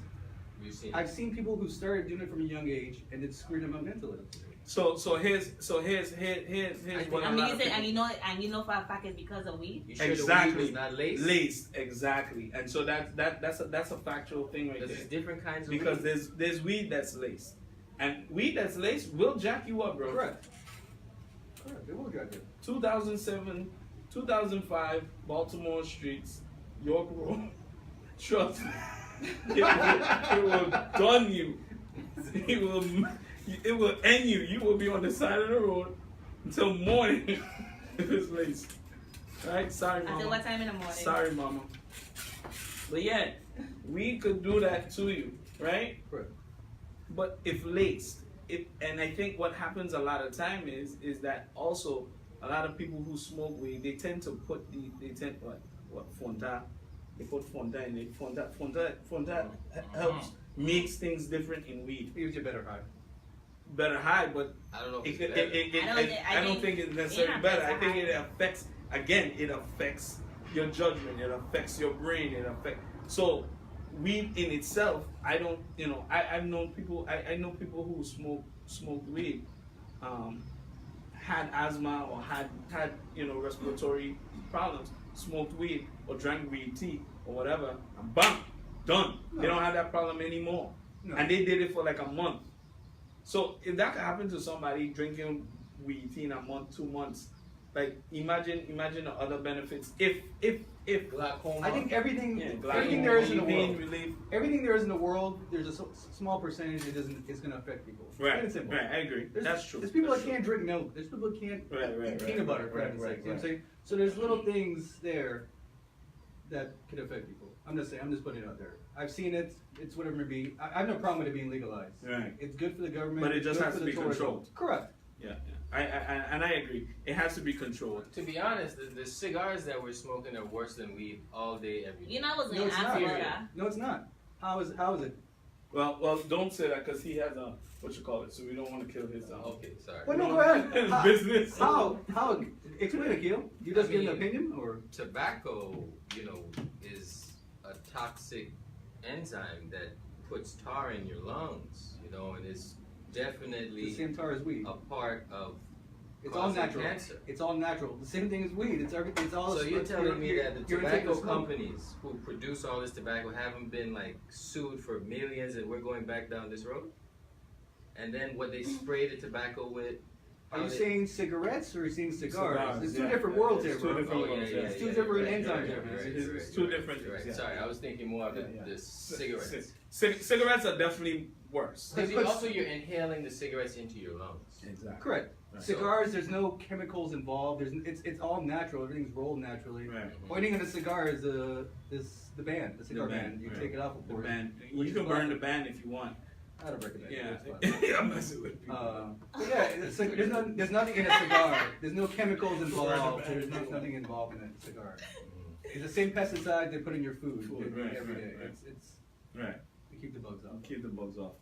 you've seen. I've seen people who started doing it from a young age, and it screwed them up mentally. So here's what I a mean, lot you of said, people- and you know for a fact it's because of weed. You sure the weed Exactly. was not laced? Laced, exactly. And so that's a factual thing right Because there. there's different kinds of Because weed. there's weed that's laced, and weed that's laced will jack you up, bro. Correct. They will get it. 2007, 2005, Baltimore streets, York Road. Trust me, it will done you. It will end you. You will be on the side of the road until morning if it's laced. Right? Sorry, Until mama. what time in the morning? Sorry, mama. But yeah, we could do that to you, right? Correct. But if laced, and I think what happens a lot of time is that also a lot of people who smoke weed, they tend to put what Fonta, they put Fonta in it. Fonta helps makes things different in weed. It gives you a better high. Better high, but I don't know if it, it's it, better. I don't think it's necessarily it better. I affects think the it affects, again, it affects your judgment, it affects your brain, so weed in itself, I don't, I've known people, I know people who smoke weed, had asthma or had respiratory problems, smoked weed or drank weed tea or whatever, and bam, done. They don't have that problem anymore. No. And they did it for like a month. So if that could happen to somebody drinking weed tea in a month, 2 months, like imagine the other benefits. If Glaucoma. I think everything there is in the pain world, relief. everything there is in the world, there's a small percentage that is going to affect people. Right, Plain and simple. right, I agree. That's true. There's people That's that can't drink milk. There's people that can't Right, eat peanut butter, for right, heaven's right, sake. You know what I'm saying? So there's little things there that could affect people. I'm just putting it out there. I've seen it. It's whatever it be. I have no problem with it being legalized. Right. It's good for the government. But it it's just good has for to the be tourism. controlled. Correct. Yeah. I agree. It has to be controlled. To be honest, the cigars that we're smoking are worse than weed all day, every day. You know, I was No, in it's not. Florida. No, it's not. How is it? Well, don't say that because he has a so we don't want to kill his Okay, sorry. Well, no, go ahead. his How- business. How? Explain it, Keel. You just I give an mean, opinion, or Tobacco, is a toxic enzyme that puts tar in your lungs, and is definitely the same tar as weed? a part of It's all causing natural. cancer. It's all natural. The same thing as weed. It's everything. It's all. So you're telling me that the you're gonna take tobacco the smoke. companies who produce all this tobacco haven't been like sued for millions, and we're going back down this road? And then what they spray the tobacco with? Are you how they- saying cigarettes or are you saying cigars? Cigars, It's two yeah. different worlds here, It's two bro. different Oh, yeah, worlds, yeah, yeah. It's two yeah, different right, enzymes right, here, right, man. right, It's right, two right, different right. things, yeah. Sorry, I was thinking more of Yeah. the cigarettes. Cigarettes are definitely worse. Because you're inhaling the cigarettes into your lungs. Exactly. Correct. Right. Cigars, there's no chemicals involved. It's all natural. Everything's rolled naturally. Right. Pointing at a cigar is the band, the cigar The band, band. You right. take it off, of The course. band. Which You is can burn fine. the band if you want. I don't recommend it. Yeah. It's fine. I'm messing with people. But yeah, there's nothing in a cigar. There's no chemicals involved. There's nothing involved in a cigar. It's the same pesticide they put in your food, Food, every right, day. right. It's Right. to keep the bugs off. Keep the bugs off.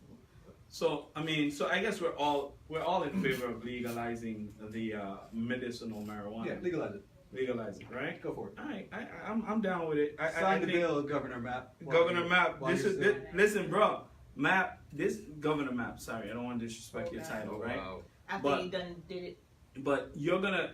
So I guess we're all in favor of legalizing the medicinal marijuana. Yeah, legalize it. Legalize it, right? Go for it. All right, I'm down with it. I Sign the think bill, Governor Mapp. Governor Mapp. While This you're is sitting- listen, bro. Mapp. This Governor Mapp. Sorry, I don't want to disrespect your title, right? Wow. After But- you done did it. But you're gonna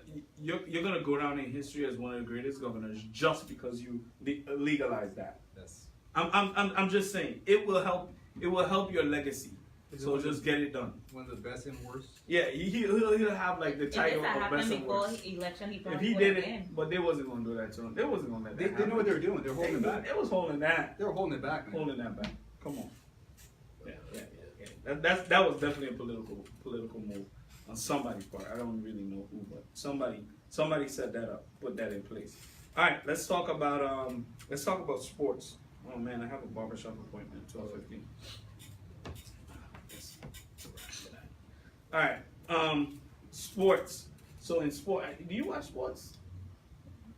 go down in history as one of the greatest governors just because you legalize that. That's I'm just saying it will help. It will help your legacy. Is it So one of just the- get it done. One of the best and worst. Yeah, he'll have like the If title that of happened best and before worst. election, he If probably he would did have it, been. but they wasn't gonna do that to him. They wasn't gonna let that They happen. knew what they were doing. They're holding it back. They was holding that. They were holding it back, man. Holding that back. Come on. Yeah. That was definitely a political move on somebody's part. I don't really know who, but somebody set that up, put that in place. All right, let's talk about sports. Oh man, I have a barbershop appointment 12:15. All right, sports. So in sport, do you watch sports?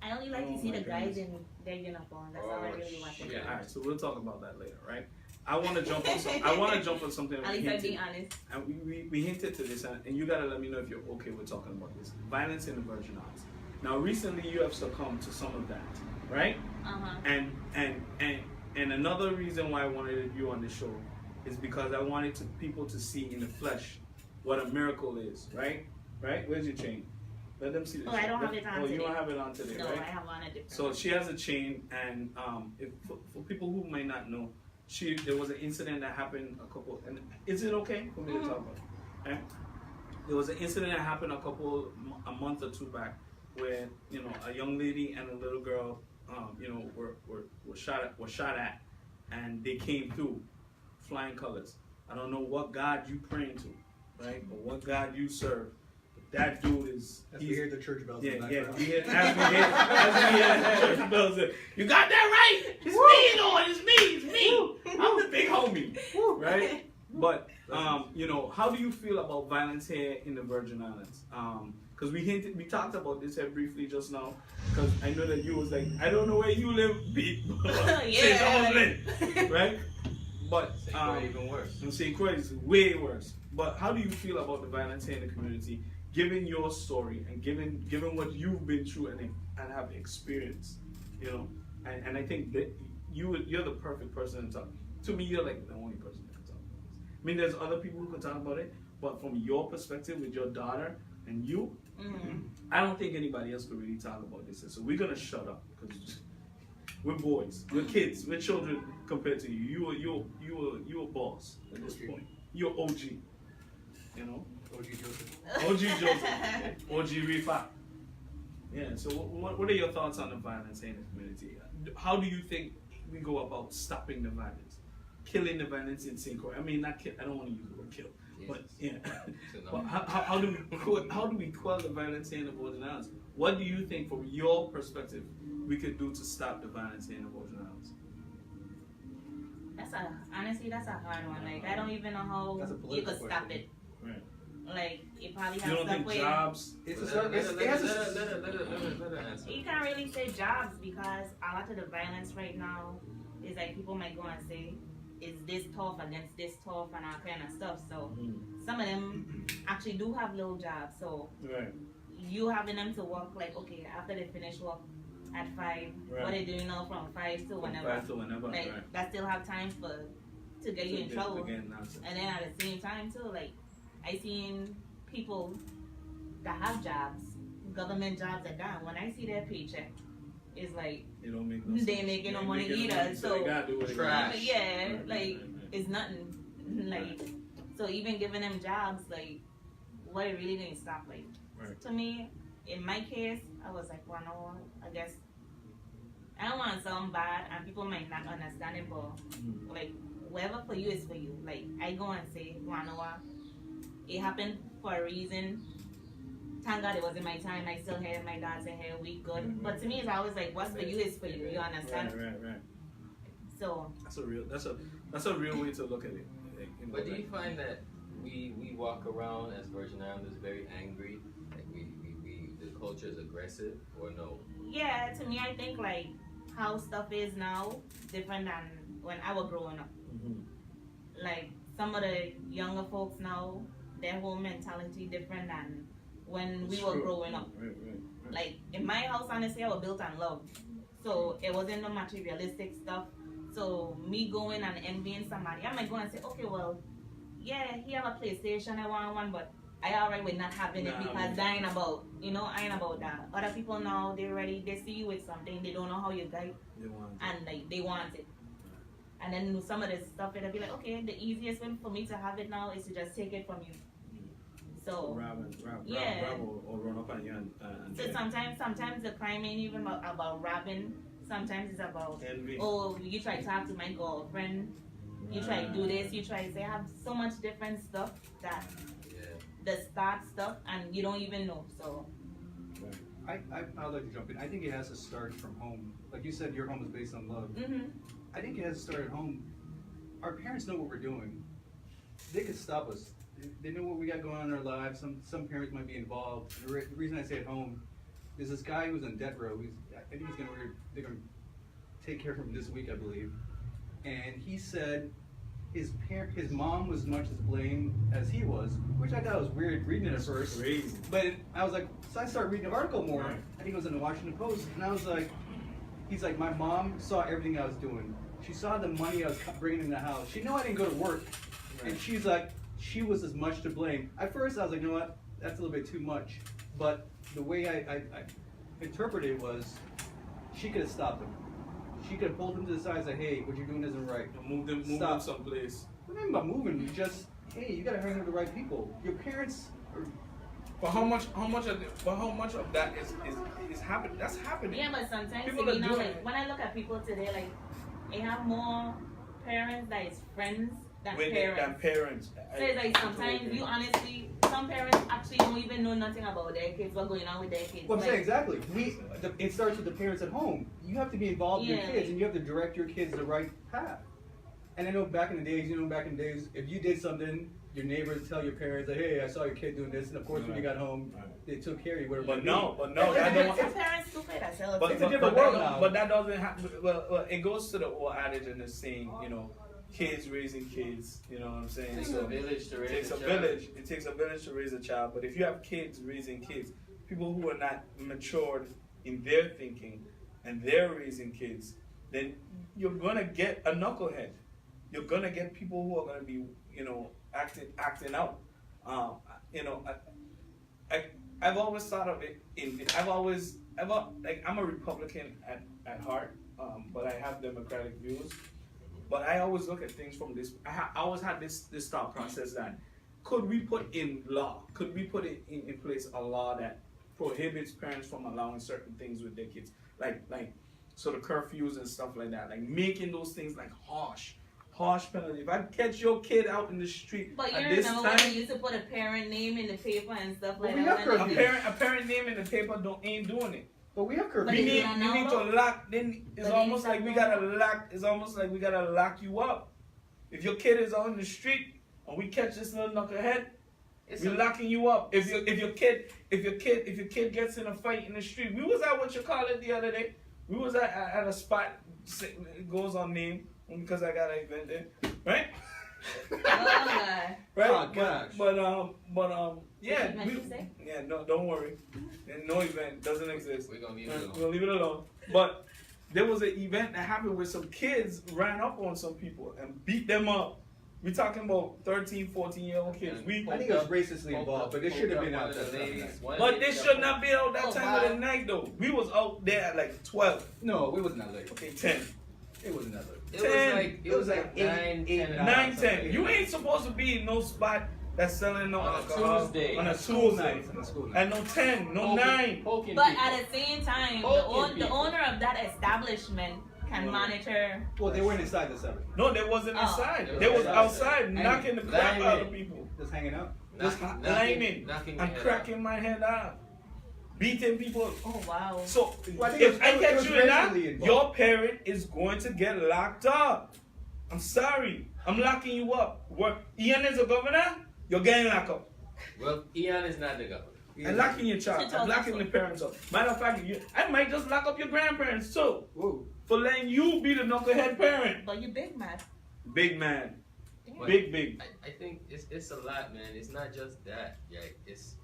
I only like Oh to see my the guys goodness. in their uniform. That's all I really watch. shit. All right, so we'll talk about that later, right? I want to jump on something. At we least I'm hinted- being honest. And we hinted to this, and you gotta let me know if you're okay with talking about this. Violence in the Virgin Islands. Now, recently you have succumbed to some of that, right? And another reason why I wanted you on the show is because I wanted people to see in the flesh what a miracle is, right? Right? Where's your chain? Let them see the Oh, chain. I don't have it on Oh, you today. don't have it on today, No, right? I have on a different. So she has a chain, and for people who might not know, there was an incident that happened and is it okay for me to talk about? Okay? There was an incident that happened a month or two back, where a young lady and a little girl, were shot at, and they came through, flying colors. I don't know what God you praying to, right? Or what God you serve. That dude is. As we hear the church bells in the background. As we hear the church bells. You got that right. It's me, Lord. It's me. I'm the big homie, right? But how do you feel about violence here in the Virgin Islands? Because we talked about this here briefly just now. Because I know that you was like, I don't know where you live, Pete. Right? But even worse. I'm saying is way worse. But how do you feel about the violence here in the community, given your story and given what you've been through and have experienced, And I think that you're the perfect person to talk. To me, you're like the only person that can talk about this. I mean, there's other people who can talk about it, but from your perspective with your daughter and you, I don't think anybody else could really talk about this. So we're gonna shut up because we're boys, we're kids, we're children compared to you. You're a boss at this point. You're OG, you know. OG Joseph. OG Joseph, OG Rifa. Yeah. So what are your thoughts on the violence in the community? How do you think we go about stopping the violence, killing the violence in St. Croix? I mean, not kill. I don't want to use the word kill, but yeah. But how do we quell the violence in the Virgin Islands? What do you think, from your perspective, we could do to stop the violence in the Virgin Islands? Honestly, that's a hard one. Like, I don't even know how you could stop it. Right. Like, it probably has You don't stuff think where jobs? It's a Let certain. her answer. you can't really say jobs because a lot of the violence right now is like people might go and say, is this tough against this tough and all kind of stuff. So some of them actually do have little jobs. So Right. you having them to work like, okay, after they finish work at 5, Right. what they doing now from 5 to whenever. 5 to whenever. Like, Right. that still have time to get you in trouble. Again, nonsense. And then at the same time too, like, I seen people that have jobs, government jobs at that. When I see their paycheck, it's like They don't make no they sense. making no They money making no either. money, So they gotta do what they Trash. gotta do. yeah, Right, like right. it's nothing. Like, so even giving them jobs, like, what it really gonna stop? Like, Right. to me, in my case, I was like, well, no, I guess I don't want to sound bad, and people might not understand it, but like, whatever for you is for you. Like, I go and say, well, no, it happened for a reason. Thank God it wasn't my time. I still had my dad say, hey, we good. But to me, it's always like, what's for you is for you. You understand? Right. So That's a real way to look at it. Like, you know, But do like- you find that we walk around as Virgin Islanders very angry? Like the culture is aggressive, or no? yeah, to me, I think like how stuff is now different than when I was growing up. Like, some of the younger folks now, their whole mentality different than when we It's were true. growing up. Right. Like, in my house, honestly, I was built on love. So it wasn't no materialistic stuff. So me going and envying somebody, I might go and say, okay, well, yeah, he have a PlayStation, I want one, but I alright with not having it Nah, because I ain't about, I ain't about that. Other people now, they see you with something, they don't know how you got it, They want it. and like, they want it. And then some of the stuff, it'll be like, okay, the easiest way for me to have it now is to just take it from you. So Rob yeah. or run up on you and So get sometimes the crime ain't even about robbing. Sometimes it's about, envy. oh, you try to talk to my girlfriend. You try to do this. You try to say, I have so much different stuff that Yeah. the start stuff, and you don't even know. So I'd like to jump in. I think it has to start from home. Like you said, your home is based on love. I think it has to start at home. Our parents know what we're doing. They could stop us. They know what we got going on in our lives. Some parents might be involved. The reason I say at home is this guy who's on death row. I think they're gonna take care of him this week, I believe. And he said his mom was as much as blame as he was, which I thought was weird reading it at first. Crazy. But I was like, so I started reading the article more. Right. I think it was in the Washington Post, and I was like, he's like, my mom saw everything I was doing. She saw the money I was bringing in the house. She knew I didn't go to work, Right. and she's like, she was as much to blame. At first, I was like, you know what, that's a little bit too much. But the way I interpreted it was, she could have stopped him. She could have pulled him to the side and said, hey, what you're doing isn't right. Move them Stop. someplace. What do you mean by moving? You just, hey, you gotta hang with the right people. Your parents are. But how much of that is happening? That's happening. yeah, but sometimes People are doing like it. when I look at people today, like they have more parents that is friends than Than parents. parents. So it's like sometimes you honestly, some parents actually don't even know nothing about their kids, what's going on with their kids. Well, I'm Like, saying exactly. It starts with the parents at home. You have to be involved in your Yeah. kids, and you have to direct your kids the right path. And I know back in the days, if you did something, your neighbors tell your parents, like, hey, I saw your kid doing this, and of course when you got home, they took care of you. But no, that some don't. parents stupid as hell. But, It's a but, different but, world that, now. but that doesn't happen. Well, it goes to the old adage and the saying, kids raising kids. You know what I'm saying? It takes a village to It raise takes a a child. village. It takes a village to raise a child. But if you have kids raising kids, people who are not matured in their thinking and they're raising kids, then you're gonna get a knucklehead. You're gonna get people who are gonna be, acting out. I've always thought of it I'm a Republican at heart, but I have Democratic views. But I always look at things from this. I always had this thought process that could we put in place a law that prohibits parents from allowing certain things with their kids, like sort of curfews and stuff like that, like making those things like harsh penalty. If I catch your kid out in the street But you at this remember when time, they used to put a parent name in the paper and stuff like Well, we that? have when curfews. a parent name in the paper ain't doing it. But we have But We curfew. they need don't we know need to about- lock. Then it's But almost they like we don't gotta lock. It's almost like we gotta lock you up. If your kid is out in the street and we catch this little knucklehead, we're locking you up. If your kid gets in a fight in the street, we was at what you call it the other day. We was at a spot. It goes on name because I got an event there, right? Oh, God. Right? Oh, gosh. But yeah. What did you say? Yeah, no, don't worry. No event doesn't exist. We're gonna leave it alone. We'll leave it alone. But there was an event that happened where some kids ran up on some people and beat them up. We're talking about 13, 14-year-old kids. I think it was racistly involved, but it should have been out there. But they should not be out that time of the night though. We was out there at like 12. No, it wasn't that late. Okay, 10. It wasn't that late. It was like 9, 10. 9, 10. You ain't supposed to be in no spot that's selling no On a alcohol Tuesday. on a School Tuesday. night. On a school night. And no 10, no 9. Poking But people. at the same time, Poking the people. owner of that establishment can No. monitor. Well, they weren't inside the establishment. No, they wasn't Oh. inside. They They was was outside outside. knocking the crap Lining out it. of people. Just hanging out. Just Knocking- lining knocking your and head cracking my head out. Beating people. Oh, wow. So Well, I think if it was- I it catch was you in that, racially involved. your parent is going to get locked up. I'm sorry. I'm locking you up. What? Ian is a governor? You're getting locked up. Well, Ian is not the governor. I'm locking your child. She told I'm locking us the so. parents up. Matter of fact, I might just lock up your grandparents too Whoa. for letting you be the knucklehead parent. But you big man. Big man. Damn. Big. I think it's a lot, man. It's not just that. Yeah, it's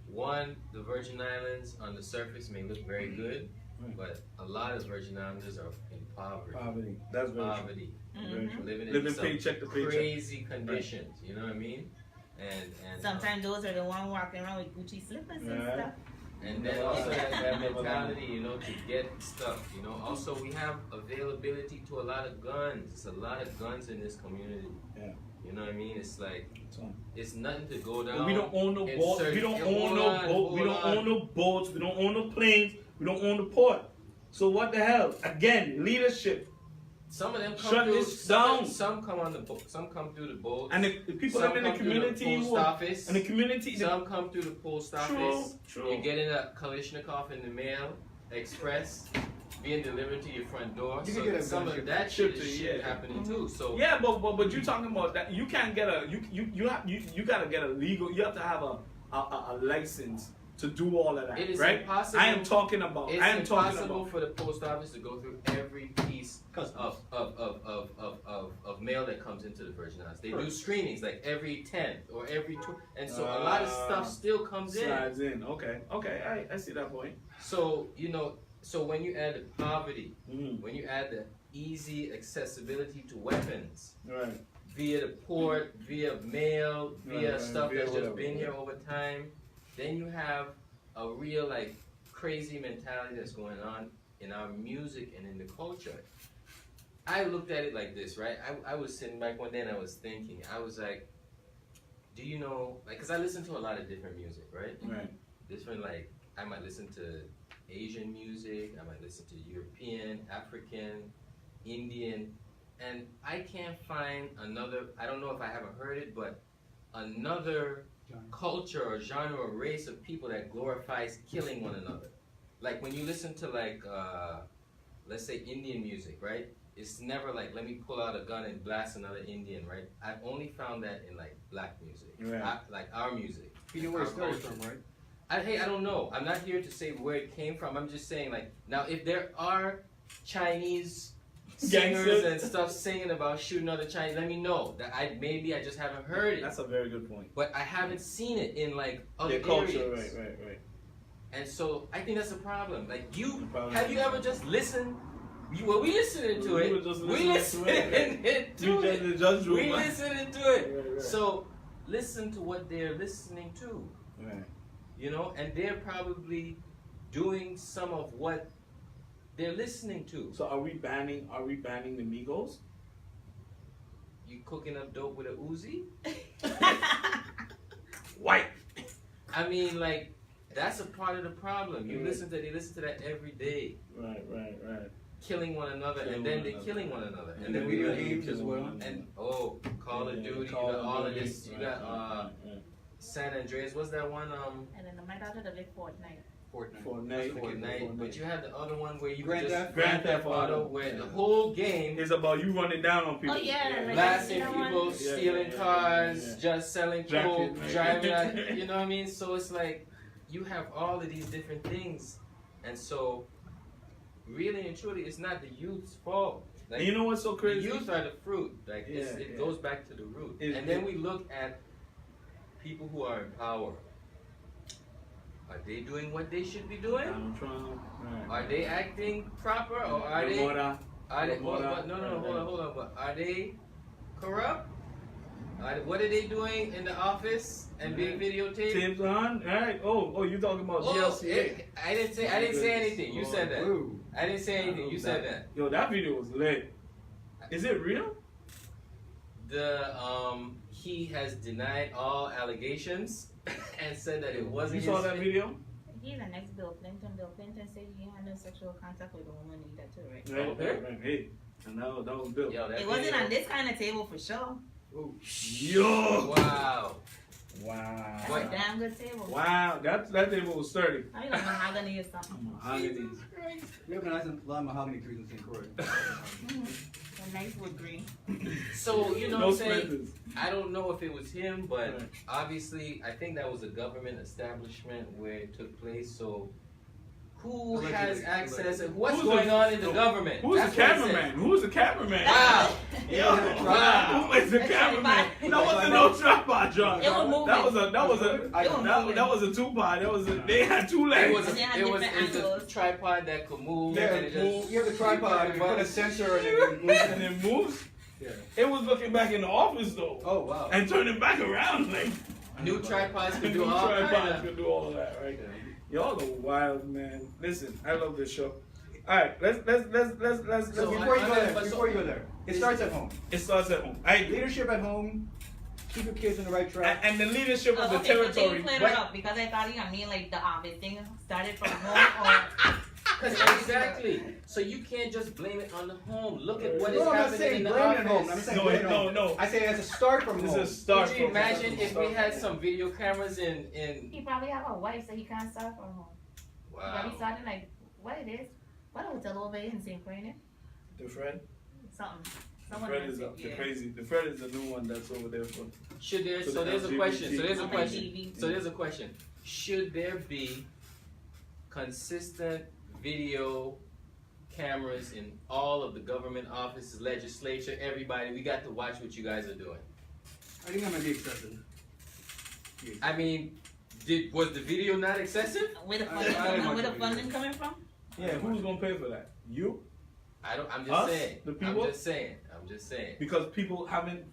one, the Virgin Islands on the surface may look very good, Right. but a lot of Virgin Islanders are in poverty. Poverty. That's very true. Poverty. Very true. Living Living in some paycheck to paycheck. crazy conditions. You know what I mean? And Sometimes those are the ones walking around with Gucci slippers and Yeah. stuff. And then also that mentality, you know, to get stuff, you know. Also, we have availability to a lot of guns. There's a lot of guns in this community. Yeah. You know what I mean? It's like, So- it's nothing to go down. We don't own no and boats. search- We don't Yeah, own hold no on, boat. We hold don't on. own no boats. We don't own no planes. We don't own the port. So what the hell? Again, leadership. Some of them come Shut through. this down. Some come on the boat. Some come through the boat. And the people some that in the come through community post who are- office. and the community. Some come through the post office. True. You're getting a Kalashnikov in the mail, express, being delivered to your front door. You So can get a some gun of that shit shipped is to you, shit yeah. happening too. So Yeah, but you're talking about that. You can't get a you gotta get a legal. You have to have a license to do all of that. It is right? impossible. I am talking about. it's I am talking impossible about. for the post office to go through every piece of mail that comes into the Virgin Islands. They do screenings like every 10th or every 2, and so a lot of stuff still comes in. Slides in. Okay. I see that point. So you know, so when you add the poverty, Mm. when you add the easy accessibility to weapons Right. via the port, via mail, via Right, stuff via that's just whatever, been here yeah. over time, then you have a real like crazy mentality that's going on in our music and in the culture. I looked at it like this, right? I was sitting back one day and I was thinking, I was like, do you know, like, because I listen to a lot of different music, right? Right. Different, like, I might listen to Asian music, I might listen to European, African, Indian, and I can't find another, I don't know if I haven't heard it, but another culture or genre or race of people that glorifies killing one another. Like when you listen to like, let's say Indian music, right? It's never like, let me pull out a gun and blast another Indian, right? I've only found that in like black music, Right. like our music. You know where it Our started culture. from, right? I don't know. I'm not here to say where it came from. I'm just saying, like, now if there are Chinese singers Gangsters. and stuff singing about shooting other Chinese, let me know. That maybe I just haven't heard it. That's a very good point. But I haven't seen it in like other Their culture. areas. Right. And so I think that's a problem. Like The problem have you is- ever just listened? Well, we listening to We it. were just We listening listening to it. to You it. just judge room. We listening to it. Right. So listen to what they're listening to. Right. you know, and they're probably doing some of what they're listening to. So are we banning the Migos? You cooking up dope with a Uzi? White. I mean, like, that's a part of the problem. They listen to that every day. Right. Killing one another, and then they're killing one another. And the video games as well. And Call of Duty, Call of all of Duty. this. You got San Andreas. What's that one? And then my daughter the big Fortnite. Fortnite. But you have the other one where you Grand just Theft Auto, where the whole game It's about you running down on people. Oh yeah, like, blasting you know people, what? stealing cars, just selling coke, Jacket, driving out, you know what I mean? So it's like you have all of these different things, and so really and truly, it's not the youth's fault. Like, And you know what's so crazy? the youth are the fruit. Like it goes back to the root. And then we look at people who are in power. Are they doing what they should be doing? Donald Trump. Are they acting proper, or are they? Hold on. But are they corrupt? What are they doing in the office and being videotaped? Tips on, right? Oh, you talking about GLCA? I didn't say anything. You said that. Ooh. I didn't say anything. You said that. Yo, that video was lit. Is it real? He has denied all allegations and said that it wasn't. You saw that video? He's the next Bill Clinton. Bill Clinton said he had no sexual contact with a woman either too, right? Right. Hey, and that was Bill. Yo, that It wasn't video- on this kind of table for sure. Yo! Wow. That's What? a damn good table. Wow, that table was sturdy. I mean, like mahogany or something. Mahogany. We have a lot of mahogany trees in St. Croix. A nice wood green. So, you know No what I'm saying? splinters. I don't know if it was him, but Right. obviously, I think that was a government establishment where it took place. So, who Allegedly. has access? And what's Who's going the- on in the government? Who's the That's what it cameraman? Who's the cameraman? Wow. Yo, wow. Who is the That's cameraman? tripod. That wasn't no tripod, John. It was moving. That was a two-pod. They had two legs. It was They had it was different it's a angles. tripod that could move. Yeah, and it just, you have the tripod, you put a sensor and it moves. and it moves. Yeah. It was looking back in the office though, Oh, wow. and turning back around like new tripods could new do all tripods kinds could do all of that, right? Y'all are wild, man. Listen, I love this show. All right, let's. So Before you I- go there, it starts at home. It starts at home. I Leadership at home, keep your kids on the right track. and the leadership of the Okay, so territory. they cleared Right? it up because I thought you mean like the office thing started from home or. Exactly. So you can't just blame it on the home. Look at what is No, I'm not happening saying in the blame it at home. I'm office. saying No, blame it at home. no. I say it has to start from This home. is start. Could you from- imagine if we start had from- some video cameras in He probably have a wife, so he can't start from home. But Wow. he started like, what it is? What a hotel over here in St. Croix? The Fred. Something. The Someone Fred else is said, up. The yeah. crazy. The Fred is the new one that's over there for. Should there? So So the there's a LGBT. question. So there's a On my question. TV. So there's a question. Should there be consistent video cameras in all of the government offices, legislature, everybody? We got to watch what you guys are doing. I think that might be excessive. I mean, was the video not excessive? Where the I funding, don't where the know. funding coming from? Yeah, who's gonna pay for that? You? I'm just Us? saying. The people? I'm just saying. Because people having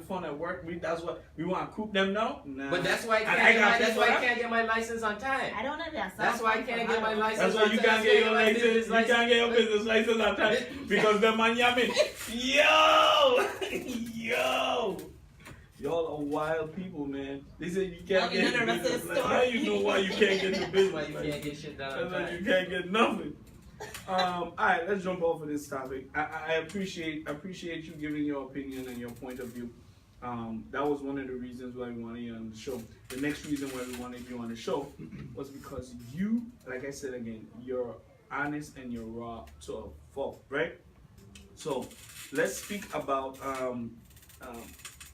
fun at work. That's what we want to coop them now. Nah. But that's why I And can't. I got That's people why I that- can't get my license on time. I don't know if that's That's why I can't get my license. That's why you on time. can't get your my license. business You can't get your business license on time because the man yamming. Yo. Y'all are wild people, man. They said you can't Now you know get the rest of the business license. story. Now you know why you can't get the business Why you license. can't get shit done on That's why time. you can't get nothing. All right, let's jump off of this topic. I appreciate you giving your opinion and your point of view. That was one of the reasons why we wanted you on the show. The next reason why we wanted you on the show was because you, like I said again, you're honest and you're raw to a fault, right? So let's speak about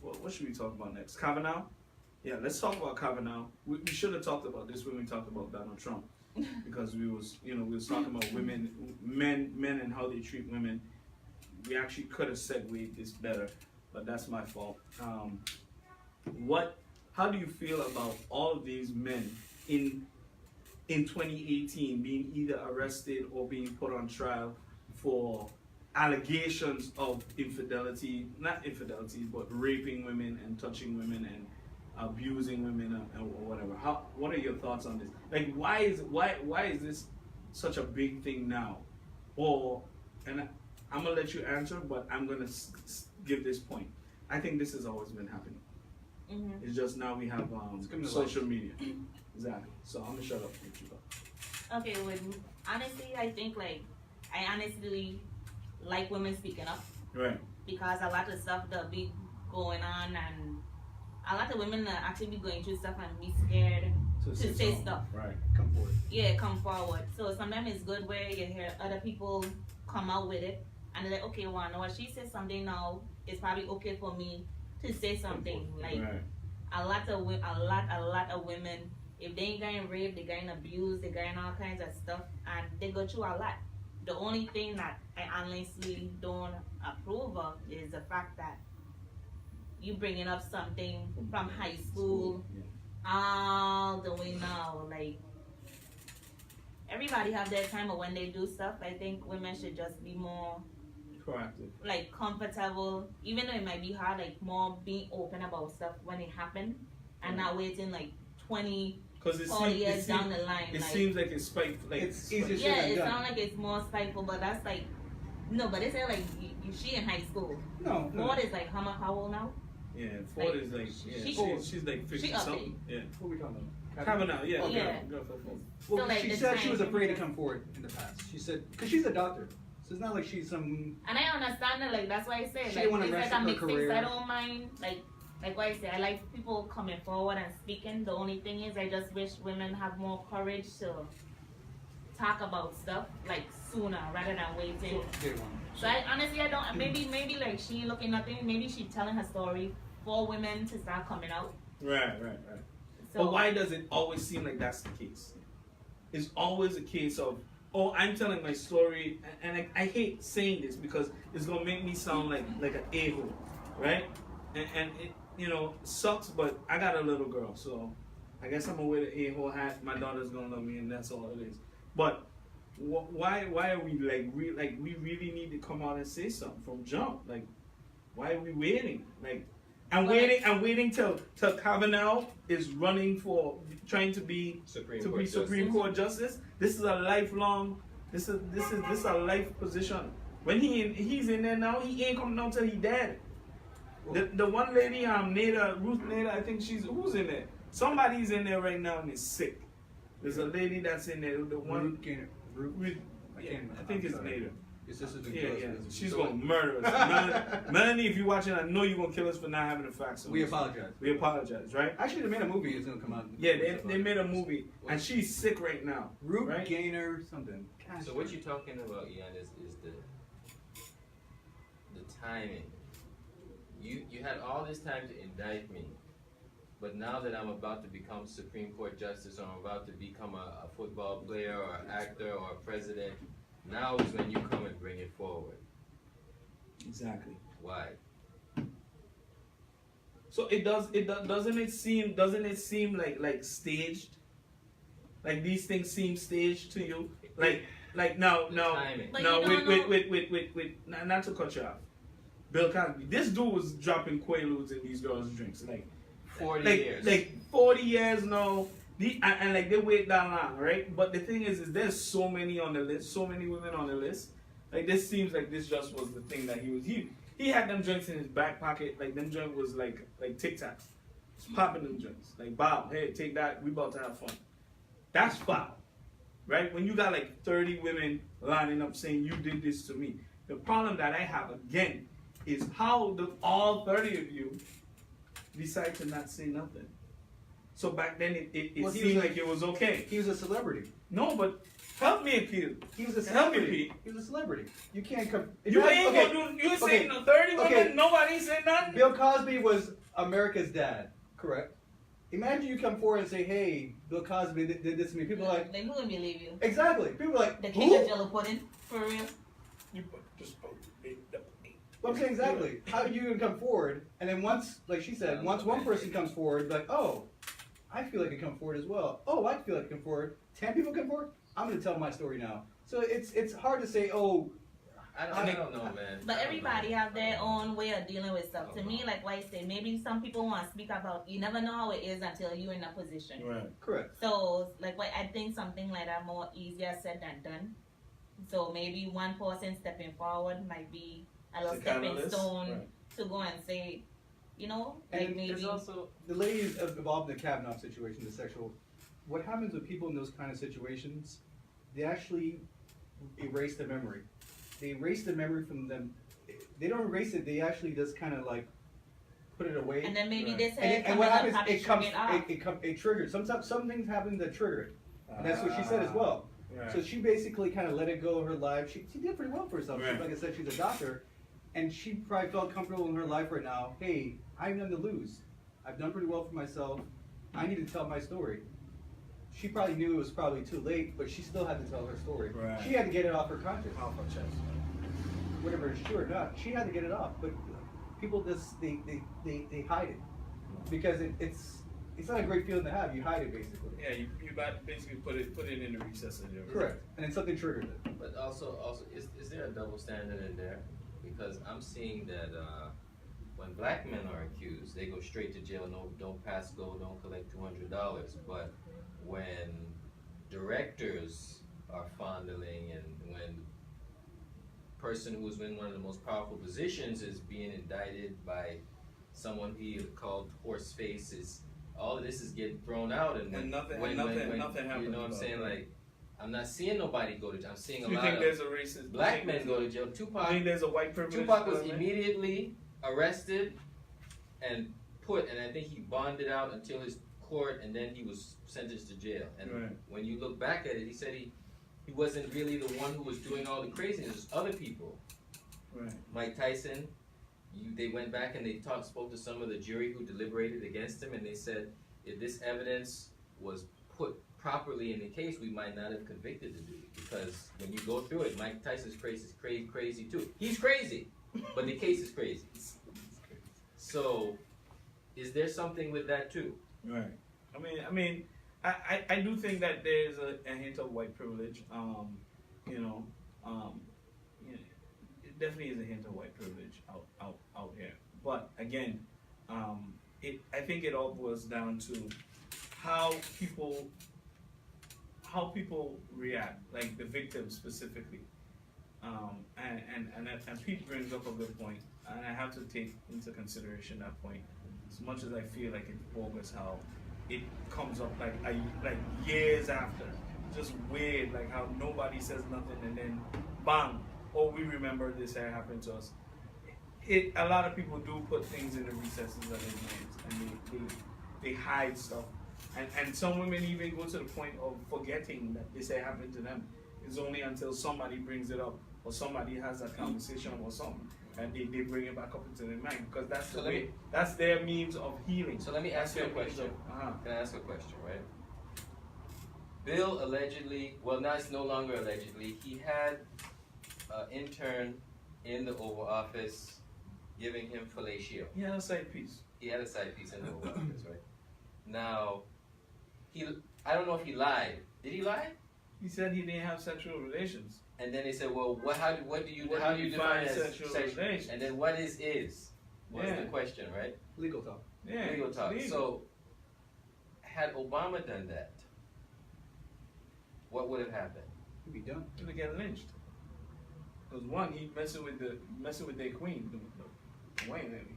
what should we talk about next? Kavanaugh? Yeah, let's talk about Kavanaugh. We should have talked about this when we talked about Donald Trump. Because we was talking about men and how they treat women. We actually could have segued this better, but that's my fault. How do you feel about all of these men in 2018 being either arrested or being put on trial for allegations of infidelity, not infidelity, but raping women and touching women and abusing women or whatever. What are your thoughts on this? Like, why is this such a big thing now? And I'm gonna let you answer, but I'm gonna give this point. I think this has always been happening. Mm-hmm. It's just now we have social media. Exactly. So I'm gonna shut up. Okay, honestly, I think like I honestly like women speaking up. Right. Because a lot of stuff that be going on, and a lot of women that actually be going through stuff and be scared to say stuff. Right. Come forward. Yeah, come forward. So sometimes it's good where you hear other people come out with it, and they're like, okay, well, I know what she says something now. It's probably okay for me to say something. Like right. a lot of women, if they ain't getting raped, they getting abused, they getting all kinds of stuff, and they go through a lot. The only thing that I honestly don't approve of is the fact that you bringing up something from high school all the way now. Like, everybody have their time, but when they do stuff, I think women should just be more proactive, like comfortable, even though it might be hard, like more being open about stuff when it happened, and not waiting like 20 40 years down the line. It like, seems like it's spiteful. Like, it's easier. yeah, it sounds like it's more spiteful, but that's like no. But they say like she in high school. No. Ford is like how old now? Yeah, Ford like, is like she's like 50 she something. Yeah. What are we talking about? Kavanaugh, yeah. Oh, yeah. Go for Ford. Well, So, like, she the said she time- was afraid to come forward in the past. She said, because she's a doctor. So it's not like she's some. And I understand that, like, that's why I said, She like, didn't wanna it's mess like a up her mixed things. career. I don't mind, like what I said, I like people coming forward and speaking. The only thing is, I just wish women have more courage to talk about stuff, like, sooner rather than waiting. So I honestly, I don't, maybe like she looking nothing, maybe she telling her story for women to start coming out. Right. So, But why does it always seem like that's the case? It's always a case of, oh, I'm telling my story, and I hate saying this because it's gonna make me sound like an a-hole, right? And it, sucks, but I got a little girl, so I guess I'm gonna wear the a-hole hat. My daughter's gonna love me, and that's all it is. But why are we we really need to come out and say something from jump? Like, why are we waiting? Like, I'm waiting till Kavanaugh is running for trying to be Supreme Court Justice. This is a lifelong. This is a life position. When he's in there now, he ain't coming out till he dead. The one lady, Ruth Nader, I think who's in there? Somebody's in there right now and is sick. There's a lady that's in there. The one. Ruth, I think it's Nader. Yeah. She's gonna murder us. Melanie, if you're watching, I know you're gonna kill us for not having the facts. We apologize. We apologize, right? Actually, they made a movie. It's gonna come out. Yeah, they made a movie, and she's sick right now. Root right? Gainer something. So what you're talking about, Ian, is the timing. You had all this time to indict me, but now that I'm about to become Supreme Court Justice, or I'm about to become a football player or an actor or a president, now is when you come and bring it forward. Exactly. Why? So doesn't it seem like staged? Like these things seem staged to you? Like now, timing. wait, not to cut you off. Bill Cosby, this dude was dropping Quaaludes in these girls' drinks, 40 years. Like 40 years now. And like they wait that long, right? But the thing is there's so many on the list, so many women on the list. Like this seems like this just was the thing that he had them joints in his back pocket. Like them joints was like Tic Tacs. Just popping them joints. Like, Bob, hey, take that. We about to have fun. That's foul, right? When you got like 30 women lining up saying you did this to me. The problem that I have again is how all 30 of you decide to not say nothing. So back then it seemed like it was okay. He was a celebrity. No, but help me appeal. He was a Help me, celebrity. Pete. He was a celebrity. You can't come. You ain't gonna do. You saying 30 women? Nobody said nothing. Bill Cosby was America's dad, correct? Imagine you come forward and say, "Hey, Bill Cosby did this to me." People are like, then who would believe you? exactly. People are like, The who? king of Jello pudding, for real. Well, I'm saying exactly. How are you gonna come forward? And then once, like she said, once one person comes forward, like, oh, I feel like I come forward as well. Oh, I feel like I come forward. 10 people come forward. I'm gonna tell my story now. So it's hard to say, oh, I don't know, man. But I don't everybody know. have their own way of dealing with stuff. To me, like what I said, maybe some people want to speak about. You never know how it is until you're in a position. Right. Correct. So, like, what I think something like that more easier said than done. So maybe one person stepping forward might be a little The stepping catalyst, stone right. to go and say, you know, And like maybe. There's also The lady involved in the Kavanaugh situation, the sexual. What happens with people in those kind of situations? They actually erase the memory. They erase the memory from them. They don't erase it. They actually just kind of like put it away. And then maybe Right. this head And what happens? probably It comes. triggered off. It triggers. Sometimes some things happen that trigger it. And that's what she said as well. Right. So she basically kind of let it go of her life. She did pretty well for herself. Right. Like I said, she's a doctor. And she probably felt comfortable in her life right now. Hey, I have nothing to lose. I've done pretty well for myself. I need to tell my story. She probably knew it was probably too late, but she still had to tell her story. Right. She had to get it off her conscience. Off her chest. Whatever it's true or not, she had to get it off. But people just, they hide it. Because it's not a great feeling to have. You hide it basically. Yeah, you basically put it in the recess of your Correct. And then something triggered it. But also, is there a double standard in there? Because I'm seeing that when black men are accused, they go straight to jail. No, don't pass go, don't collect $200. But when directors are fondling, and when person who's in one of the most powerful positions is being indicted by someone he called horse faces, all of this is getting thrown out, and nothing when happens. you know what I'm saying? Like, I'm not seeing nobody go to jail. I'm seeing So a you lot think of there's a racist? black men go to jail. I think there's a white privilege. Tupac was element? immediately arrested and I think he bonded out until his court, and then he was sentenced to jail. And Right. when you look back at it, he said he wasn't really the one who was doing all the craziness. It was other people. Right. Mike Tyson, they went back and they spoke to some of the jury who deliberated against him, and they said if this evidence was put properly in the case, we might not have convicted the dude, because when you go through it, Mike Tyson's crazy too. He's crazy, but the case is crazy. So, is there something with that too? Right. I mean, I do think that there's a hint of white privilege. You know, it definitely is a hint of white privilege out here. But again, I think it all boils down to how people react, like the victims specifically. And Pete brings up a good point, and I have to take into consideration that point. As much as I feel like it's bogus how it comes up like years after, just weird, like how nobody says nothing and then bang, oh, we remember this that happened to us. A lot of people do put things in the recesses of their minds, and they hide stuff. And some women even go to the point of forgetting that this had happened to them. It's only until somebody brings it up or somebody has a conversation or something and they bring it back up into their mind, because that's the way, that's their means of healing. So let me ask you a question. Can I ask a question, right? Bill allegedly, well, now it's no longer allegedly, he had an intern in the Oval Office giving him fellatio. He had a side piece. He had a side piece in the Oval Office, right? Now, I don't know if he lied. Did he lie? He said he didn't have sexual relations. And then they said, well, how do you define as sexual relations? And then what is? What's the question, right? Legal talk. Yeah, Legal talk. legal. So, had Obama done that, what would have happened? He'd be done. He would get lynched. Because one, he messing with their queen, Wayne, maybe.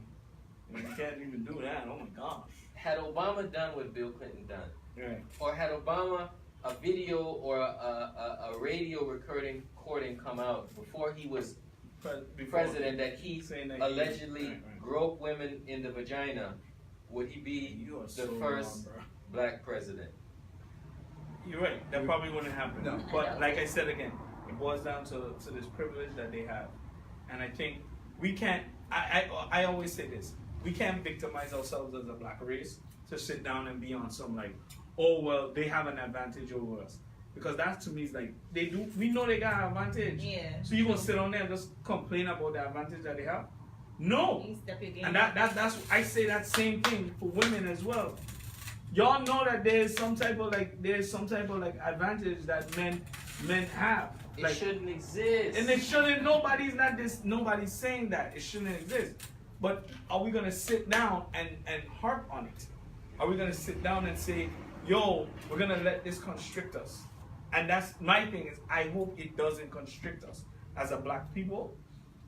And you can't even do that. Oh my gosh. Had Obama done what Bill Clinton done, Right. or had Obama a video or a radio recording come out before he was president that he saying that allegedly groped women in the vagina, would he be You are the so first wrong, bro. black president? You're right. That probably wouldn't happen. No. But like I said again, it boils down to this privilege that they have, and I think we can't. I always say this: we can't victimize ourselves as a black race to sit down and be on some like, oh well, they have an advantage over us, because that to me is like they do. We know they got an advantage. Yeah. So you gonna sit on there and just complain about the advantage that they have? No. You step your game And up. that's I say that same thing for women as well. Y'all know that there's some type of like advantage that men have. It like, shouldn't exist. and it shouldn't. Nobody's saying that it shouldn't exist. But are we gonna sit down and harp on it? Are we gonna sit down and say, yo, we're gonna let this constrict us? And that's my thing, is I hope it doesn't constrict us as a black people,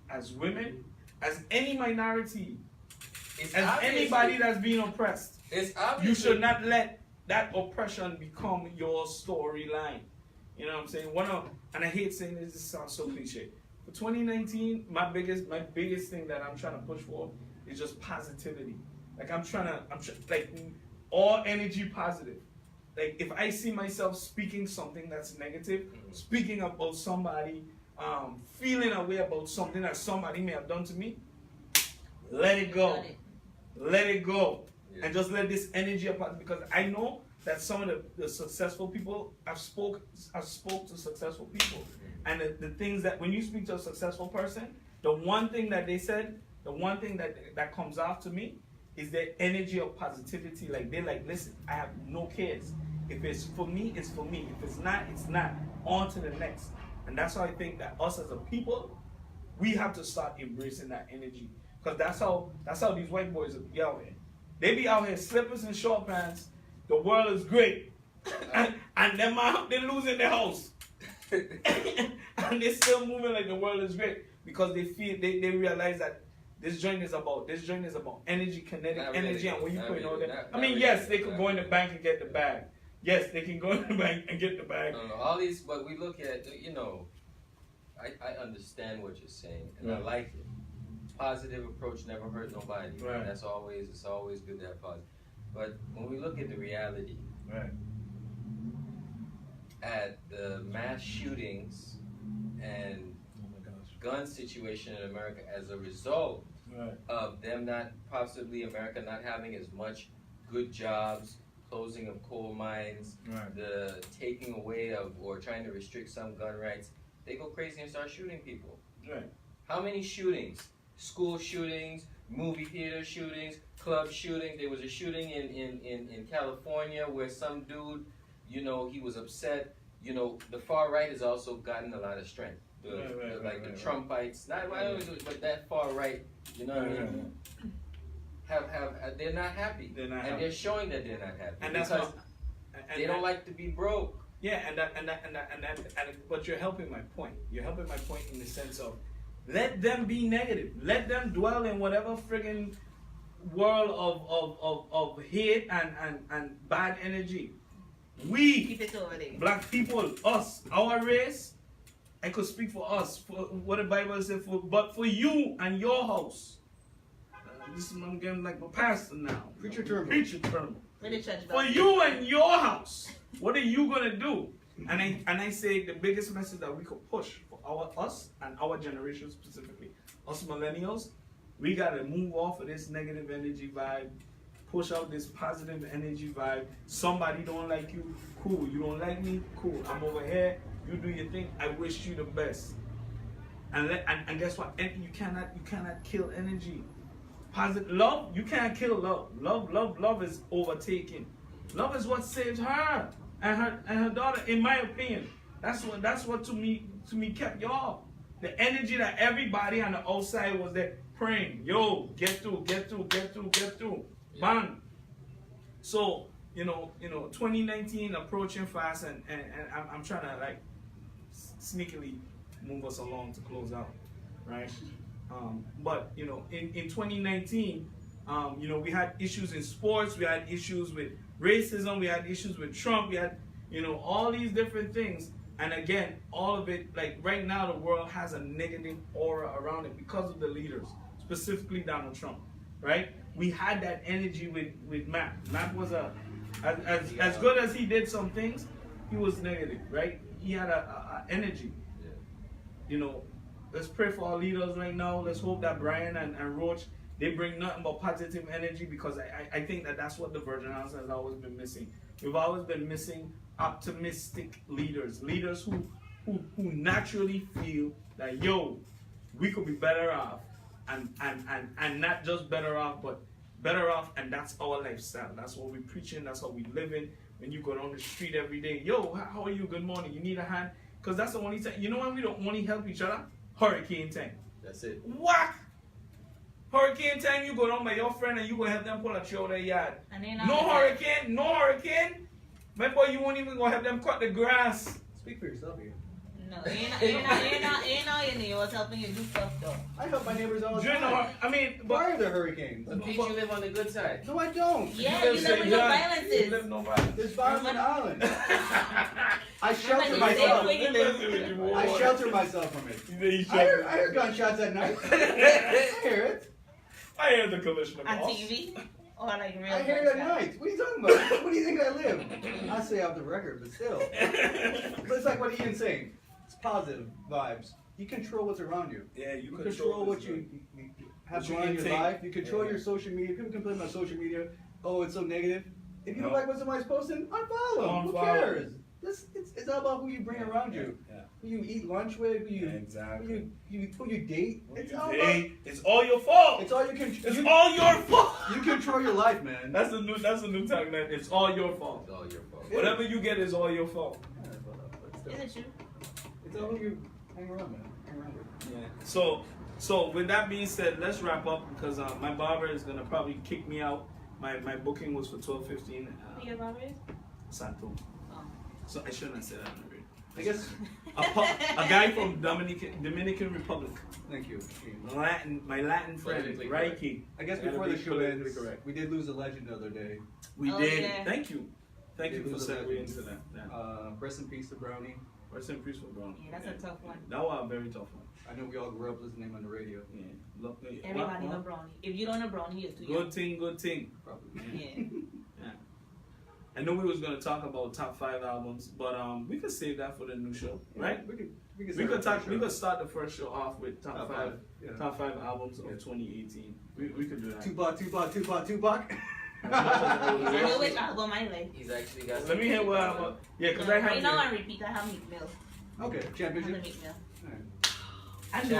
as women, as any minority, as anybody that's being oppressed. It's obvious. You should not let that oppression become your storyline. You know what I'm saying? And I hate saying this sounds so cliche. For 2019, my biggest thing that I'm trying to push for is just positivity. Like like all energy positive. Like if I see myself speaking something that's negative, speaking about somebody, feeling a way about something that somebody may have done to me, let it go. Let it go. And just let this energy apart, because I know that some of the successful people, I've spoke to successful people, and the things that when you speak to a successful person, the one thing that they said, the one thing that comes off to me is their energy of positivity. Like they're like, listen, I have no cares. If it's for me, it's for me. If it's not, it's not. On to the next. And that's how I think that us as a people, we have to start embracing that energy. Because that's how these white boys be out here. They be out here slippers and short pants. The world is great. and they're losing their house. And they're still moving like the world is great. Because they realize that this joint is about energy, kinetic energy, and what you put in all that. I mean, yes, they could go in the bank and get the bag. Yes, they can go in the bank and get the bag. No, all these, but we look at, I understand what you're saying, and I like it. Positive approach never hurt nobody. Right. It's always good to have positive. But when we look at the reality, Right. at the mass shootings and gun situation in America as a result of them America not having as much good jobs, closing of coal mines, the taking away of or trying to restrict some gun rights, they go crazy and start shooting people. Right. How many shootings? School shootings, movie theater shootings, club shootings. There was a shooting in California where some dude, he was upset. The far right has also gotten a lot of strength. The Trumpites, but that far right, what I mean? Have they're not happy. They're showing that they're not happy. And that's because they don't like to be broke. Yeah, but you're helping my point. You're helping my point in the sense of, let them be negative. Let them dwell in whatever friggin' world of hate and bad energy. We, Keep it over there. black people, us, our race, I could speak for us, for what the Bible says, but for you and your house. I'm getting like a pastor now. Preacher term. Where the church For you and your house, what are you gonna do? And I say the biggest message that we could push for us and our generation specifically, us millennials, we gotta move off of this negative energy vibe, push out this positive energy vibe. Somebody don't like you, cool. You don't like me, cool. I'm over here. You do your thing. I wish you the best. And guess what? You cannot kill energy. Positive love, you can't kill love. Love is overtaken. Love is what saved her and her daughter, in my opinion. That's what to me kept y'all. The energy that everybody on the outside was there praying, yo, get through. Bang. So, 2019 approaching fast, and I'm trying to like sneakily move us along to close out, right? But in 2019, we had issues in sports, we had issues with racism, we had issues with Trump, we had all these different things, and again, all of it, like right now, the world has a negative aura around it because of the leaders, specifically Donald Trump, right? We had that energy with Matt. Matt was as good as he did some things, he was negative, right? He had a energy. Let's pray for our leaders right now. Let's hope that Brian and Roach, they bring nothing but positive energy, because I think that's what the Virgin Islands has always been missing. We've always been missing optimistic leaders who naturally feel that, yo, we could be better off, and not just better off, but better off, and that's our lifestyle. That's what we're preaching. That's what we live in. When you go down the street every day, yo, how are you? Good morning. You need a hand? Because that's the only time. You know when we don't only help each other? Hurricane time. That's it. What? Hurricane time, you go down by your friend and you go help them pull a tree out of their yard. And then No hurricane. My boy, you won't even go help them cut the grass. Speak for yourself here. No, you was helping you do stuff though. I help my neighbors all the During the time. I mean, Why but are there hurricanes? But Pete, you live on the good side. No, I don't. Yeah, you live with no violences. You live no violence. There's violence on the island. I shelter you myself. say when I shelter myself from it. I hear gunshots at night. I hear it. I hear the collision of On balls. TV? Or like real I hear it at gunshots? night. What are you talking about? What do you think I live? I say off the record, but still. But it's like what Ian's saying. It's positive vibes. You control what's around you. Yeah, You control what you have What you going on in your intake. life. You control Yeah. your social media. People complain about social media. Oh, it's so negative. If you don't No. like what somebody's posting, unfollow them. Who Unfollow. cares? It's all about who you bring around you. Yeah. Who you eat lunch with, who you Exactly. who you date. It's all about. Hey, it's all your fault. It's all you can. It's all your fault. You control your life, man. That's the new tagline. It's all your fault. It's all your fault. Whatever you get is all your fault. Yeah, but still, Is it true? it's all who you hang around, man. Hang around with. Yeah. So with that being said, let's wrap up because my barber is gonna probably kick me out. My booking was for 12:15. Who your barber is? Santo. Oh. So I shouldn't have said that on the radio. I guess. A guy from Dominican Republic. Thank you. My Latin friend, Politically Reiki. I guess Gotta before be the show politically ends, correct. we did lose a legend the other day. We Oh, did. yeah. Thank you. Thank Did you for lose a segueing legend. into that. Yeah. Rest in peace to Brownie. Rest in peace for Brown. Yeah, that's a tough one. That was a very tough one. I know we all grew up listening to him on the radio. Yeah. Look, Everybody know brownie. If you don't know brownie, you're too young. Good thing. Probably. Yeah. Yeah. I know we was gonna talk about top 5 albums, but we could save that for the new show, right? We We could start the first show off with top five Yeah. top 5 albums of 2018. We could do that. Tupac. I know which album I like. He's actually got. Let me hear what album. Yeah, because I Right now have. on repeat, I have Meek Mill. Okay, I have the championship. Meek Mill. Alright. I knew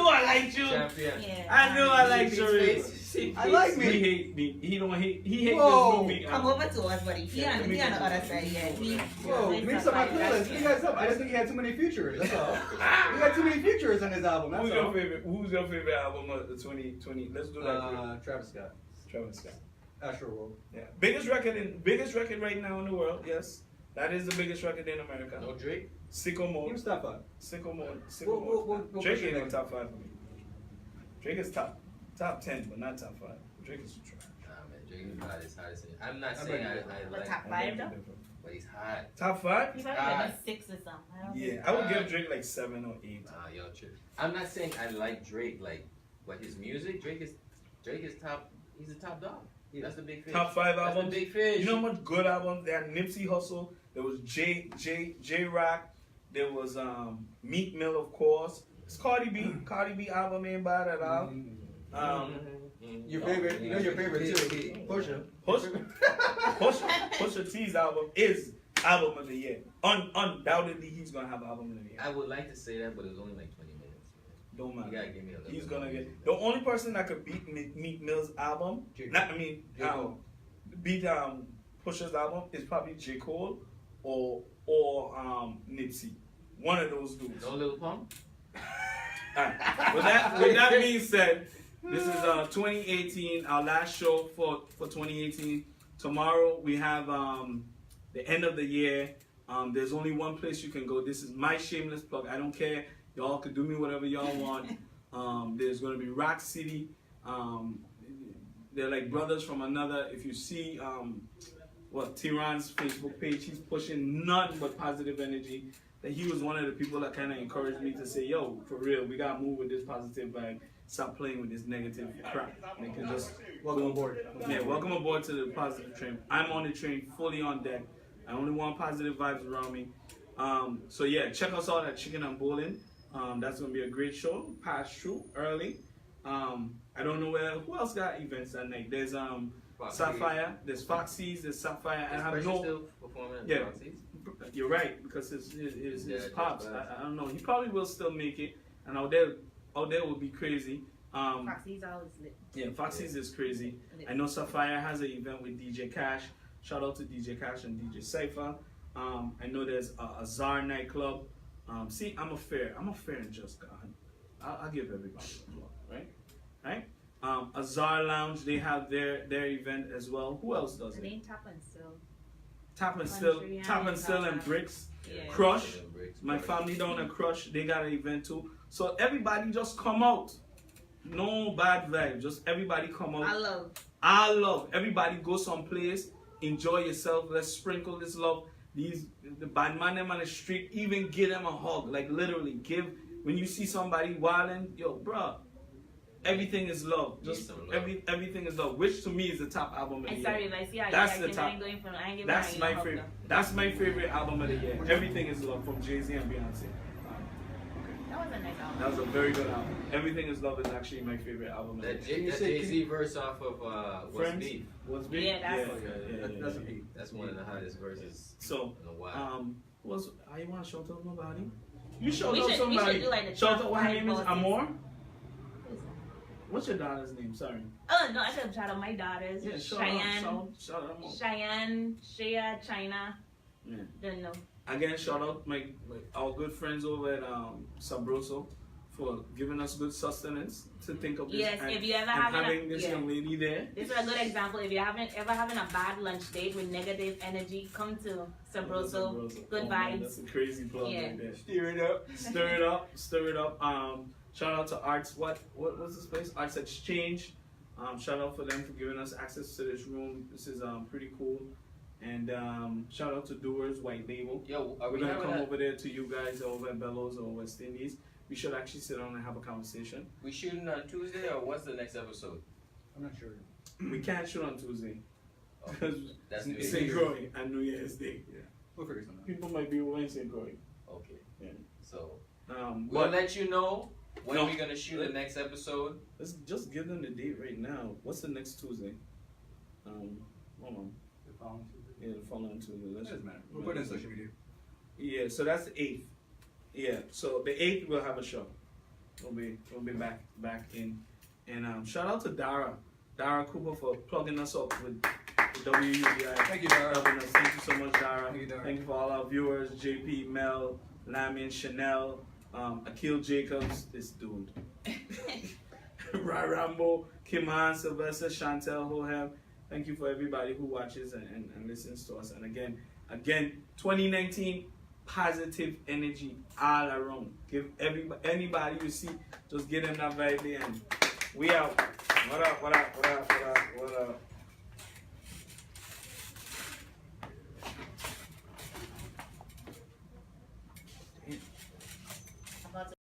I liked you. Champion. Yeah. I knew I liked Pete's Sharif. face. I like He me. hate me. He don't hate. He hate Whoa. this movie. Come over to us, buddy. He on the other side, yeah. Whoa, mix up my playlist. You guys up. I just think he had too many features. That's all. He had too many features on his album. That's Who's all. your favorite? Who's your favorite album of the 2020? Let's do that. Travis Scott. Travis Scott. Astro World. Yeah, biggest record right now in the world. Yes, that is the biggest record in America. No Drake. Sicko He Mode. was top 5. Sicko Mode. Sicko We'll Mode. push Drake it ain't in on. top 5 for me. Drake is top 10, but not top 5. Drake is trash. Nah, man, Drake is hot. It's hot as hell. I'm not I'm saying ready. I But like, top 5 though? but he's hot. Top 5? He's probably like a 6 or something. I don't Yeah, know. I would give Drake like 7 or 8. Nah, yo, trip. I'm not saying I like Drake, like, but his music, Drake is top. He's a top dog. Yeah. That's the big fish. Top 5 That's albums. the big fish. You know how much good albums? They had Nipsey Hussle. There was J Rock. There was Meek Mill, of course. It's Cardi B. Cardi B album ain't bad at all. Your favorite, you know your favorite too. Pusha. Pusha T's album is album of the year. Undoubtedly, he's gonna have album of the year. I would like to say that, but it's only like 20 minutes. Don't You matter. gotta give me a little. He's bit gonna more. get the only person that could beat Meek Mill's album. J. Cole. Not I mean, J. Cole. beat Pusha's album is probably J. Cole or Nipsey. One of those dudes. No Lil Pump. Alright. With that being said, this is 2018, our last show for 2018. Tomorrow we have the end of the year. There's only one place you can go. This is my shameless plug. I don't care. Y'all can do me whatever y'all want. There's gonna be Rock City. They're like brothers from another. If you see Tiran's Facebook page, he's pushing nothing but positive energy. That he was one of the people that kind of encouraged me to say, yo, for real, we gotta move with this positive vibe. Stop playing with this negative crap. They can just Welcome aboard. yeah, welcome aboard to the positive train. I'm on the train, fully on deck. I only want positive vibes around me. So yeah, check us out at Chicken and Bowling. That's gonna be a great show. Pass through early. I don't know who else got events that night. There's Sapphire, there's Foxy's, there's Sapphire. I Is have Pressure no. still performing at Yeah. the Roxy's? You're right because his Yeah, pops. just I don't know. He probably will still make it, and out there would be crazy. Foxy's always lit. Yeah, Foxy's is crazy. I know Sapphire has an event with DJ Cash. Shout out to DJ Cash and DJ Cypher. I know there's a Czar nightclub See, I'm a fair and just God. I'll give everybody love, right? Azar Lounge, they have their event as well. Who else does I it? think Tap and Still. Tap and Still and Bricks. Yeah. Crush. Yeah, bricks, My crush. family down at Crush, they got an event too. So everybody just come out. No bad vibe. Just everybody come out. I love. Everybody go someplace. Enjoy yourself. Let's sprinkle this love. The bad man them on the street, even give them a hug. Like literally give. When you see somebody wilding, yo, bruh, everything is love. Just some love. everything is love. Which to me is the top album of the I'm year. sorry if I see how That's you the acting, top. I ain't going for I ain't giving That's you my a hug, favorite. though. That's my favorite album of the year. Everything is love from Jay-Z and Beyonce. That was a nice album. That was a very good album. Everything is love is actually my favorite album of the That year. Jay-Z verse off of What's Friends? Beef. What's big? Yeah, that's- That's a beat. That's one of the hottest verses So, in a while. was I want to shout out nobody? You shout We out should somebody. do like the Shout top out what her five name is? bosses. Amor? What's your daughter's name? Sorry. Oh no, I should have shout out my daughters. Yeah, shout Cheyenne, out. Shout out Amor. Cheyenne, Shea, China. Yeah. Don't know. Again, shout out our good friends over at Sabroso for giving us good sustenance to think of this. Yes, and, if you ever and having having a, this yeah. young lady there. This is a good example. If you're ever having a bad lunch date with negative energy, come to Sabroso. Good Oh, man, vibes. that's a crazy plug Yeah. right there. Steer it up. Stir it up, stir it up. Shout out to Arts. What's this place? Arts Exchange. Shout out for them for giving us access to this room. This is pretty cool. And shout out to Doers White Label. Yo, are We're we gonna having come a, over there to you guys over at Bellows or West Indies. We should actually sit down and have a conversation. we shooting on Tuesday or what's the next episode? I'm not sure. We can't shoot on Tuesday Oh, because that's New St. Year's. Croix and New Year's Day. We'll figure something out. People might be away in St. Croix. Okay. Yeah. So But we'll let you know when No. we're gonna shoot the next episode. let's just give them the date right now. What's the next Tuesday? Hold on. The following Tuesday. Yeah, the following Tuesday. It Let's doesn't matter. We'll put it in social media. Yeah, so that's the 8th. Yeah, so the 8th we'll have a show. We'll be back in. And shout out to Dara Cooper for plugging us up with the WUBI. Thank you, Dara. Helping us. Thank you so much, Dara. Thank you, Dara. Thank you for all our viewers, JP, Mel, Lamin, Chanel, Akil Jacobs, this dude. Rai Rambo, Kiman, Sylvester, Chantel, Hohem. Thank you for everybody who watches and listens to us. And again, 2019, positive energy all around. Give anybody you see, just give them that vibe and we out. What up?